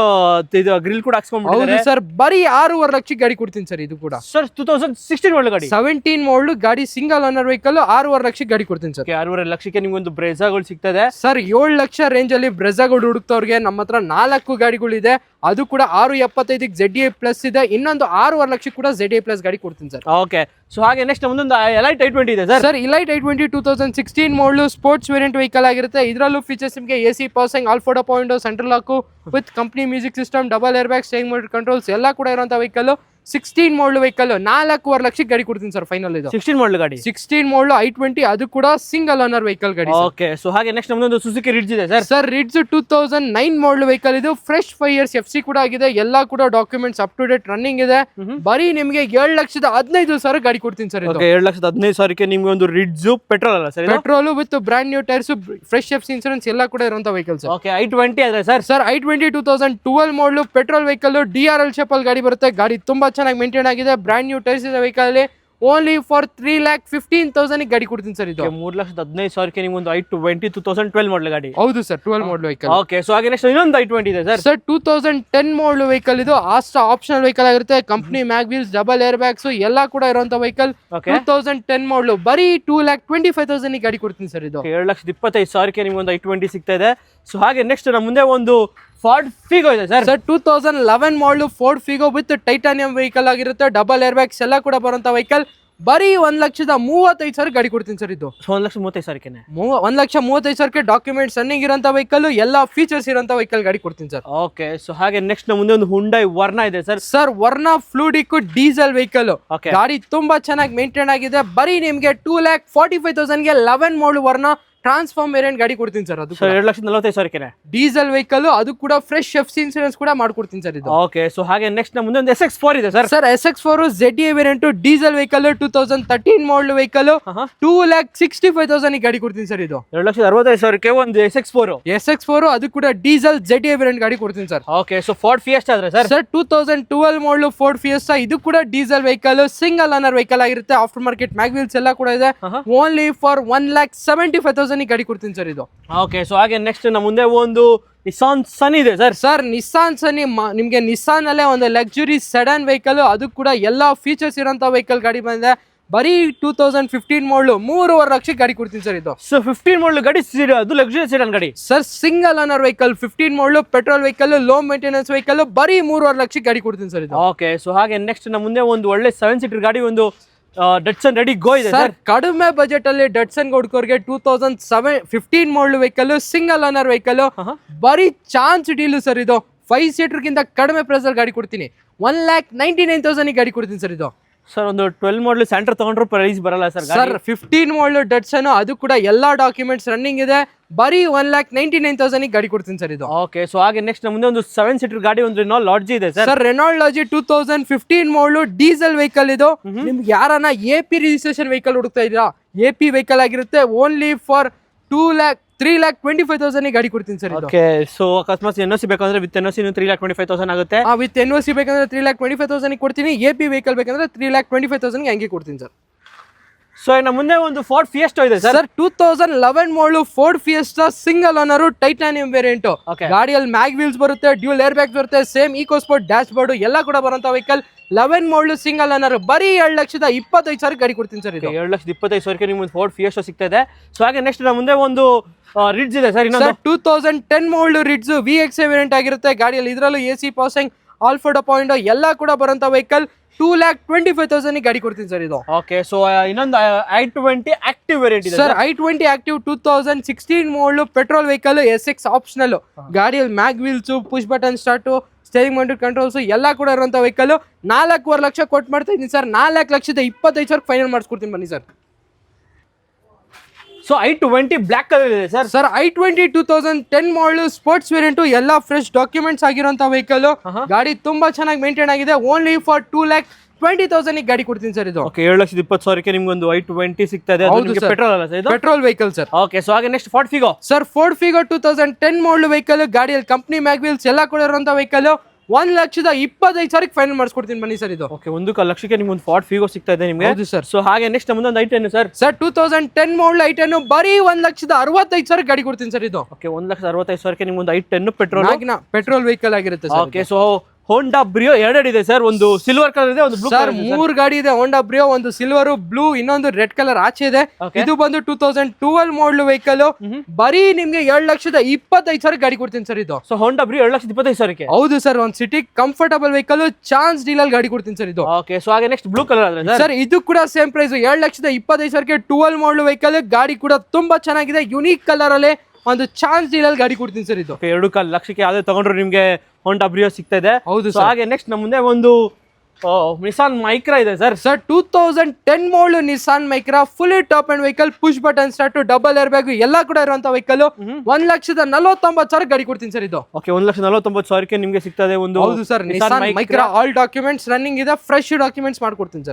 ಗ್ರಿಲ್ ಕೂಡ ಹಾಕ್ಸ್ಕೊಂಡ್ಬಿಟ್ಟಿದ್ದಾರೆ ಸರ್. ಬರೀ 6.5 ಲಕ್ಷಕ್ಕೆ ಗಾಡಿ ಕೊಡ್ತೀನಿ ಸರ್. ಇದು ಕೂಡ ಸರ್ 2016 ಮಾಡಲ್ ಗಾಡಿ, 17 ಮಾಡಲು, ಗಾಡಿ ಸಿಂಗಲ್ ಓನರ್ ವೆಹಿಕಲ್, 6.5 ಲಕ್ಷಕ್ಕೆ ಗಾಡಿ ಕೊಡ್ತೀನಿ ಸರ್. 6.5 ಲಕ್ಷಕ್ಕೆ ನಿಮ್ಗೆ ಒಂದು ಬ್ರೆಜಾಗಳು ಸಿಗ್ತದೆ ಸರ್. 7 ಲಕ್ಷ ರೇಂಜ್ ಅಲ್ಲಿ ಬ್ರೆಜಾಗಳು ಹುಡುಕ್ತವ್ರಿಗೆ ನಮ್ಮ ಹತ್ರ 4 ಗಾಡಿಗಳಿದೆ, ಅದು ಕೂಡ 6.75ಕ್ಕೆ ZDI ಪ್ಲಸ್ ಇದೆ. ಇನ್ನೊಂದು 6.5 ಲಕ್ಷಕ್ಕೆ ಕೂಡ ZDI ಪ್ಲಸ್ ಗಾಡಿ ಕೊಡ್ತೀನಿ ಸರ್. ಓಕೆ, ಸೊ ಹಾಗೆ ನೆಕ್ಸ್ಟ್ ಮುಂದೊಂದು ಎಲೈಟ್ i20 ಇದೆ ಸರ್. ಎಲೈಟ್ i20 2016 ಮಾಡಲು, ಸ್ಪೋರ್ಟ್ಸ್ ವೇರಿಯಂಟ್ ವೆಹಿಕಲ್ ಆಗಿರುತ್ತೆ. ಇದರಲ್ಲೂ ಫೀಚರ್ಸ್ ನಿಮಗೆ AC power steering, all 4.0 central lock with company music system, double air bag, steering motor controls ಎಲ್ಲ ಕೂಡ ಇರುವಂತ ವೆಹಿಕಲ್. 16 ಮಾಡಲ್ ವೆಹಿಕಲ್ 4.5 ಲಕ್ಷಕ್ಕೆ ಗಾಡಿ ಕೊಡ್ತೀನಿ ಸರ್. ಫೈನಲ್ ಇದು 16 ಮಾಡಲ್ ಗಾಡಿ, 16 ಮಾಡಲು i20, ಅದು ಕೂಡ ಸಿಂಗಲ್ ಓನರ್ ವೆಹಿಕಲ್ ಗಾಡಿ. ಓಕೆ, ಸೊ ಹಾಗೆ ನೆಕ್ಸ್ಟ್ ಮುಂದೊಂದು ಸುಜುಕಿ ರಿಡ್ಜ್ ಇದೆ ಸರ್. ರಿಡ್ಜ್ 2009 ಮಾಡಲ್ ವೆಹಿಕಲ್, ಇದು ಫ್ರೆಶ್ 5 ಇಯರ್ಸ್ FC ಕೂಡ ಆಗಿದೆ, ಎಲ್ಲ ಕೂಡ documents up to date running ಇದೆ. ಬರೀ ನಿಮಗೆ 7,15,000 ಗಾಡಿ ಕೊಡ್ತೀನಿ ಸರ್. 7,15,000ಕ್ಕೆ ನಿಮ್ಗೆ ಒಂದು ರಿಡ್ಜ್ ಪೆಟ್ರೋಲ್ ಅಲ್ಲ sir, petrol with brand new tyres, fresh FC insurance ಎಲ್ಲ ಕೂಡ ಇರುವಂತ ವೆಹಿಕಲ್ ಸರ್. ಓಕೆ, i20 ಆದ್ರೆ ಸರ್. i20 2012 ಮಾಡಲು, ಪೆಟ್ರೋಲ್ ವೆಹಿಕಲ್, DRL ಶೇಪ್ ಅಲ್ಲಿ ಗಾಡಿ ಬರುತ್ತೆ. ಗಾಡಿ ತುಂಬಾ ಚೆನ್ನಾಗಿ ಮೇಂಟೈನ್ ಆಗಿದೆ, ಬ್ರ್ಯಾಂಡ್ ನ್ಯೂ ಟೈರ್ಸ್ ಇದೆ ವೆಹಿಕಲ್ ಅಲ್ಲಿ. ಓನ್ಲಿ ಫಾರ್ 3,15,000 ಗಾಡಿ ಕೊಡ್ತೀನಿ ಸರ್. ಇದು 3,15,000ಕ್ಕೆ ನಿಮ್ಗೆ ಒಂದು i20 2012 ಮಾಡಲ್ ಗಾಡಿ. ಹೌದು ಸರ್, 12 ಮಾಡಲ್ ವೆಹಿಕಲ್. ಓಕೆ, ಸೊ ಹಾಗೆ ನೆಕ್ಸ್ಟ್ ಇನ್ನೊಂದು i20 ಇದೆ ಸರ್. 2010 ಮಾಡಲ್ ವೆಹಿಕಲ್, ಇದು ಆಸ್ಟ್ರಾ ಆಪ್ಷನಲ್ ವೆಹಿಕಲ್ ಆಗಿರುತ್ತೆ. Company mag wheels, double air bags ಎಲ್ಲ ಕೂಡ ಇರುವಂತ ವೆಹಿಕಲ್. 2010 ಮಾಡಲು, ಬರೀ 2,25,000 ಗಾಡಿ ಕೊಡ್ತೀನಿ ಸರ್. ಇದು 7,25,000ಕ್ಕೆ ನಿಮ್ಗೆ ಒಂದು i20 ಸಿಗ್ತಾ ಇದೆ. ಸೊ ಹಾಗೆ ನೆಕ್ಸ್ಟ್ ನಮ್ಮ ಮುಂದೆ ಒಂದು ಫೋರ್ಡ್ ಫಿಗೋ ಇದೆ sir. 2011 model, Ford Figo with titanium vehicle ಆಗಿರುತ್ತೆ, ಡಬಲ್ ಏರ್ ಬ್ಯಾಗ್ಸ್ ಎಲ್ಲ ಕೂಡ ಬರುವಂತ ವೆಹಿಕಲ್. ಬರೀ 1,35,000 ಗಾಡಿ ಕೊಡ್ತೀನಿ ಸರ್. ಇದು 1,35,000ಕ್ಕೆ 1,35,000ಕ್ಕೆ ಡಾಕ್ಯುಮೆಂಟ್ಸ್ ರನ್ನಿಂಗ್ ಇರುವಂತ ವೆಹಿಕಲ್, ಎಲ್ಲ ಫೀಚರ್ಸ್ ಇರುವಂತ ವೆಹಿಕಲ್ ಗಾಡಿ ಕೊಡ್ತೀನಿ ಸರ್. ಓಕೆ, ಸೊ ಹಾಗೆ ನೆಕ್ಸ್ಟ್ ನಮ್ಮ ಮುಂದೆ ಒಂದು ಹುಂಡೈ ವರ್ನಾ ಇದೆ sir. Verna fluidic diesel vehicle, ಗಾಡಿ ತುಂಬಾ ಚೆನ್ನಾಗಿ ಮೇಂಟೈನ್ ಆಗಿದೆ. ಬರೀ ನಿಮ್ಗೆ 2,45,000ಗೆ 11 ಮಾಡಲ್ ವರ್ನಾ ಟ್ರಾನ್ಸ್ಫಾರ್ಮ್ ವೇರಿಯಂಟ್ ಗಾಡಿ ಕೊಡ್ತೀನಿ ಸರ್. ಅದು ಸೊ 2,45,000 ಡೀಸೆಲ್ ವೆಹಿಕಲ್, ಅದು ಕೂಡ ಫ್ರೆಶ್ ಎಫ್ಸಿ ಇನ್ಸೂರೆನ್ಸ್ ಕೂಡ ಮಾಡ್ಕೊಡ್ತೀನಿ ಸರ್ ಇದು. ಓಕೆ, ಸೊ ಹಾಗೆ ನೆಕ್ಸ್ಟ್ ನಮ್ಮ ಮುಂದೆ ಒಂದು SX4 ಇದೆ sir. Sir SX4 ZA variant diesel vehicle 2013 ಮಾಡಲ್ ವೆಹಿಕಲ್ 2,65,000 ಗಾಡಿ ಕೊಡ್ತೀನಿ ಸರ್ ಇದು. 2,65,000 ಒಂದು SX4. ಅದು ಕೂಡ ಡೀಸೆಲ್ ZA ವೇರಿಯಂಟ್ ಗಾಡಿ ಕೊಡ್ತೀನಿ sir. Okay, so Ford fiesta ಆದ್ರೆ ಸರ್ 2012 ಮಾಡಲ್ ಫೋರ್ಡ್ ಫಿಯೆಸ್ಟಾ, ಇದು ಕೂಡ diesel vehicle, single owner vehicle ಆಗಿರುತ್ತೆ. ಆಫ್ಟರ್ ಮಾರ್ಕೆಟ್ ಮ್ಯಾಗ್ವಿಲ್ಸ್ ಎಲ್ಲ ಕೂಡ ಇದೆ. ಓನ್ಲಿ ಫಾರ್ 1,75,000 ಗಾಡಿ ಕೊಡ್ತೀನಿ ಸರ್ ಇದು. ಓಕೆ, ಸೊ ಹಾಗೆ ನೆಕ್ಸ್ಟ್ ನಮ್ಮ ಮುಂದೆ ಒಂದು ನಿಸಾನ್ ಸನ್ ಇದೆ ಸರ್. ಸರ್ ನಿಸ್ಸಾನ್ ಸನಿ ನಿಮ್ಗೆ ನಿಸ್ಸಾನ್ ಅಲ್ಲೇ ಒಂದು ಲಕ್ಸುರಿ ಸೆಡನ್ ವೆಹಿಕಲ್, ಅದು ಕೂಡ ಎಲ್ಲಾ ಫೀಚರ್ಸ್ ಇರೋಂತ ವೆಹಿಕಲ್ ಗಾಡಿ ಬಂದಿದೆ. ಬರೀ 2015 ಮಾಡಲು 3.5 ಲಕ್ಷಕ್ಕೆ ಗಾಡಿ ಕೊಡ್ತೀನಿ ಸರ್ ಇದು. ಸೊ 15 ಮಾಡಲು ಗಾಡಿ, ಅದು ಲಕ್ಸುರಿ ಸೆಡನ್ ಗಾಡಿ ಸರ್, ಸಿಂಗಲ್ ಓನರ್ ವೆಹಿಕಲ್ 15 ಮಾಡಲು petrol vehicle, low maintenance vehicle, ಬರೀ 3.5 ಲಕ್ಷಕ್ಕೆ ಗಾಡಿ ಕೊಡ್ತೀನಿ ಸರ್ ಇದು. ಓಕೆ, ಸೊ ಹಾಗೆ ನೆಕ್ಸ್ಟ್ ನಮ್ಮ ಮುಂದೆ ಒಂದು ಒಳ್ಳೆ 7 ಸೀಟರ್ ಗಾಡಿ, ಒಂದು ಡಟ್ಸನ್ ರೆಡಿ ಗೋ ಇದೆ ಸರ್. ಕಡಿಮೆ ಬಜೆಟ್ ಅಲ್ಲಿ ಡಟ್ಸನ್ ಗೋಡ್ಕೋರ್ಗೆ 2015 ಮಾಡಲ್ ವೆಹಿಕಲ್, ಸಿಂಗಲ್ ಓನರ್ ವೆಹಿಕಲ್, ಬರೀ ಚಾನ್ಸ್ ಡೀಲ್ ಸರ್ ಇದು. 5 ಸೀಟರ್ ಗಿಂತ ಕಡಿಮೆ ಪ್ರೈಸ್ ಅಲ್ಲಿ ಗಾಡಿ ಕೊಡ್ತೀನಿ. 1,99,000 ಗಾಡಿ ಕೊಡ್ತೀನಿ ಸರ್ ಇದು. ಸರ್ ಒಂದು 12 ಮಾಡಲ್ ಸ್ಯಾಂಟ್ರಾ ತಗೊಂಡ್ರು ಪ್ರೈಸ್ ಬರಲ್ಲ ಸರ್. ಸರ್ 15 ಮಾಡಲ್ ಡಟ್ಸನ್, ಅದು ಕೂಡ ಎಲ್ಲಾ ಡಾಕ್ಯುಮೆಂಟ್ಸ್ ರನ್ನಿಂಗ್ ಇದೆ. ಬರೀ 1,99,000 ಗಾಡಿ ಕೊಡ್ತೀನಿ ಸರ್ ಇದು. ಓಕೆ, ಸೊ ಹಾಗೆ ನೆಕ್ಸ್ಟ್ ಮುಂದೆ ಒಂದು 7 ಸೀಟರ್ ಗಾಡಿ, ಒಂದು ರೆನಾಲ್ಡ್ ಲಾಡ್ಜಿ ಇದೆ ಸರ್. ಸರ್ ರೆನಾಲ್ಡ್ ಲಾಡ್ಜಿ 2015 ಮಾಡಲ್ ಡೀಸೆಲ್ ವೆಹಿಕಲ್ ಇದು. ನಿಮ್ಗೆ ಯಾರನ್ನ AP ರಿಜಿಸ್ಟ್ರೇಷನ್ ವೆಹಿಕಲ್ ಹುಡುಕ್ತಾ ಇದ್ದೀರಾ, AP ವೆಹಿಕಲ್ ಆಗಿರುತ್ತೆ. ಓನ್ಲಿ ಫಾರ್ 3,25,000 ಗಾಡಿ ಕೊಡ್ತೀನಿ ಸರ್ ಇದು. ಓಕೆ, ಸೊ ಅಕಸ್ಮಾತ್ NOC ಬೇಕಂದ್ರೆ ವಿತ್ NOC 3,25,000 ಆಗುತ್ತೆ. ವಿತ್ NOC ಬೇಕಂದ್ರೆ 3,25,000 ಕೊಡ್ತೀನಿ. AP ವೆಹಿಕಲ್ ಬೇಕಂದ್ರೆ 3,25,000 ಹಂಗೆ ಕೊಡ್ತೀನಿ ಸರ್. ಸೊ ನಮ್ಮ ಮುಂದೆ ಒಂದು ಫೋರ್ಡ್ ಫಿಯೆಸ್ಟಾ ಇದೆ sir. 2011 model Ford Fiesta, single owner, titanium variant. ಗಾಡಿಯಲ್ಲಿ ಮ್ಯಾಗ್ ವೀಲ್ಸ್ ಬರುತ್ತೆ, ಡ್ಯೂಲ್ ಏರ್ ಬ್ಯಾಗ್ಸ್ ಬರುತ್ತೆ, same EcoSport dashboard ಎಲ್ಲ ಕೂಡ ಬರುವಂತ ವೆಹಿಕಲ್. 11 ಮಾಡಲು ಸಿಂಗಲ್ ಓನರ್, ಬರೀ 2,25,000 ಗಾಡಿ ಕೊಡ್ತೀನಿ ಸರ್ ಇದು. 2,25,000 ನಿಮ್ಗೆ ಒಂದು ಫೋರ್ಡ್ ಫಿಯೆಸ್ಟಾ ಸಿಗ್ತಾ ಇದೆ. ಸೊ ಹಾಗೆ ನೆಕ್ಸ್ಟ್ ನಮ್ಮ ಮುಂದೆ ಒಂದು ರಿಡ್ಜ್ ಇದೆ ಸರ್. ಇನ್ನೊಂದು 2010 ಮಾಡಲು ರಿಡ್ಜ್ VXA ವೇರಿಯಂಟ್ ಆಗಿರುತ್ತೆ. ಗಾಡಿಯಲ್ಲಿ ಇದರಲ್ಲೂ AC ಪಾಸಿಂಗ್, ಆಲ್ಫಾ ಪಾಯಿಂಟ್ ಎಲ್ಲ ಕೂಡ ಬರುವಂತ ವೆಹಿಕಲ್. 2,25,000 ಗಾಡಿ ಕೊಡ್ತೀನಿ ಸರ್ ಇದು. ಓಕೆ, ಸೊ ಇನ್ನೊಂದು i20 ಆಕ್ಟಿವ್ ವೇರಿಯಂಟ್ ಇದೆ ಸರ್. i20 ಆಕ್ಟಿವ್ 2016 ಮಾಡಲು ಪೆಟ್ರೋಲ್ ವೆಹಿಕಲ್, SX ಆಪ್ಷನಲ್. ಗಾಡಿಯಲ್ಲಿ mag wheels, push button start, steering mounted controls ಎಲ್ಲ ಕೂಡ ಇರುವಂತ ವೆಹಿಕಲ್. 4.5 ಲಕ್ಷ ಕೊಟ್ಟು ಮಾಡ್ತಾ ಇದ್ದೀನಿ ಸರ್. 4,25,000 ಫೈನಲ್ ಮಾಡಿಸ್ಕೊಡ್ತೀನಿ ಬನ್ನಿ sir. So i20 black colour ಇದೆ ಸರ್. ಸರ್ i20 2010 ಮಾಡಲು ಸ್ಪೋರ್ಟ್ಸ್ ವೇರಿಯಂಟ್, ಎಲ್ಲ ಫ್ರೆಶ್ ಡಾಕ್ಯುಮೆಂಟ್ಸ್ ಆಗಿರುವಂತ ವೆಹಿಕಲ್. ಗಾಡಿ ತುಂಬಾ ಚೆನ್ನಾಗಿ ಮೇಂಟೈನ್ ಆಗಿದೆ. ಓನ್ಲಿ ಫಾರ್ 2,20,000 ಗಾಡಿ ಕೊಡ್ತೀನಿ ಸರ್ ಇದು. ಓಕೆ, 7,20,000 ನಿಮ್ಗೆ ಒಂದು i20 ಸಿಗ್ತಾ ಇದೆ. ಪೆಟ್ರೋಲ್ ಅಲ್ಲ sir, petrol vehicle sir. Okay, so ಹಾಗೆ next Ford Figo. Sir Ford Figo 2010 model vehicle. ಗಾಡಿಯಲ್ಲಿ ಕಂಪ್ನಿ ಮ್ಯಾಗ್ವಿಲ್ಸ್ ಎಲ್ಲ ಕೂಡ ಇರುವಂತ ವೆಹಿಕಲ್. 1,25,000 ಫೈನಲ್ ಮಾಡಿಸ್ಕೊಡ್ತೀನಿ ಬನ್ನಿ ಸರ್ ಇದು. ಓಕೆ, 1 ಲಕ್ಷಕ್ಕೆ ನಿಮ್ಗೆ ಒಂದು ಫೋರ್ಡ್ ಫಿಗೋ ಸಿಗ್ತಾ ಇದೆ ನಿಮಗೆ. ಹೌದು ಸರ್. ಸೊ ಹಾಗೆ ನೆಕ್ಸ್ಟ್ ಮುಂದೆ ಒಂದು i10 ಸರ್. ಸರ್ 2010 ಮಾಡಲ್ i10 ಬರೀ 1,65,000 ಗಾಡಿ ಕೊಡ್ತೀನಿ ಸರ್ ಇದು. ಓಕೆ, 1,65,000 ನಿಮ್ಗೆ ಒಂದು i10 ಪೆಟ್ರೋಲ್ ವೆಹಿಕಲ್ ಆಗಿರುತ್ತೆ ಸರ್. ಓಕೆ, ಸೊ ಹೋಂಡಾ ಬ್ರಿಯೋ 2 ಇದೆ ಸರ್. ಒಂದು ಸಿಲ್ವರ್ ಕಲರ್ ಇದೆ, ಒಂದು ಬ್ಲೂ ಸರ್. 3 ಗಾಡಿ ಇದೆ ಹೋಂಡಾ ಬ್ರಿಯೋ, ಒಂದು ಸಿಲ್ವರ್, ಬ್ಲೂ, ಇನ್ನೊಂದು ರೆಡ್ ಕಲರ್ ಆಚೆ ಇದೆ. ಇದು ಬಂದು 2012 ಮಾಡಲ್ ವೆಹಿಕಲ್. ಬರೀ ನಿಮ್ಗೆ 2,25,000 ಗಾಡಿ ಕೊಡ್ತೀನಿ ಸರ್ ಇದು. ಸೊ ಹೋಂಡಾ ಬ್ರಿಯೋ 2,25,000. ಹೌದು ಸರ್. ಒಂದು city comfortable vehicle, chance deal ಅಲ್ಲಿ ಗಾಡಿ ಕೊಡ್ತೀನಿ ಸರ್ ಇದು. ಓಕೆ, ಸೊ ಹಾಗೆ ನೆಕ್ಸ್ಟ್ ಬ್ಲೂ ಕಲರ್ ಆದ್ರೆ ಸರ್ ಇದು ಕೂಡ ಸೇಮ್ ಪ್ರೈಸ್ 2,25,000 12 ಮಾಡಲ್ ವೆಹಿಕಲ್. ಗಾಡಿ ಕೂಡ ತುಂಬಾ ಚೆನ್ನಾಗಿದೆ, ಯುನೀಕ್ ಕಲರ್ ಅಲ್ಲಿ ಒಂದು ಚಾನ್ಸ್ ಡೀಲ್ ಅಲ್ಲಿ ಗಾಡಿ ಕೊಡ್ತೀನಿ ಸರ್ ಇದು. 2.25 ಲಕ್ಷಕ್ಕೆ ಯಾವ್ದೇ ತಗೊಂಡ್ರು ನಿಮ್ಗೆ ಹೋಂಡಾ ಬ್ರಿಯೋ ಸಿಗ್ತಾ ಇದೆ. ಹೌದು. ಹಾಗೆ ನೆಕ್ಸ್ಟ್ ನಮ್ಮ ಮುಂದೆ ಒಂದು ನಿಸಾನ್ ಮೈಕ್ರಾ ಇದೆ sir. 2010 model Nissan Micra, fully top and vehicle, push button start, double air bag ಎಲ್ಲ ಕೂಡ ಇರುವಂತ ವೆಹಿಕಲ್. 1,49,000 ಗಾಡಿ ಕೊಡ್ತೀನಿ ಸರ್ ಇದು. ಓಕೆ, 1,49,000 ನಿಮ್ಗೆ ಸಿಗ್ತಾ ಇದೆ ಒಂದು. ಹೌದು sir. Nissan Micra all documents running ಇದೆ, ಫ್ರೆಶ್ ಡಾಕ್ಯುಮೆಂಟ್ಸ್ ಮಾಡ್ಕೊಡ್ತೀನಿ ಸರ್.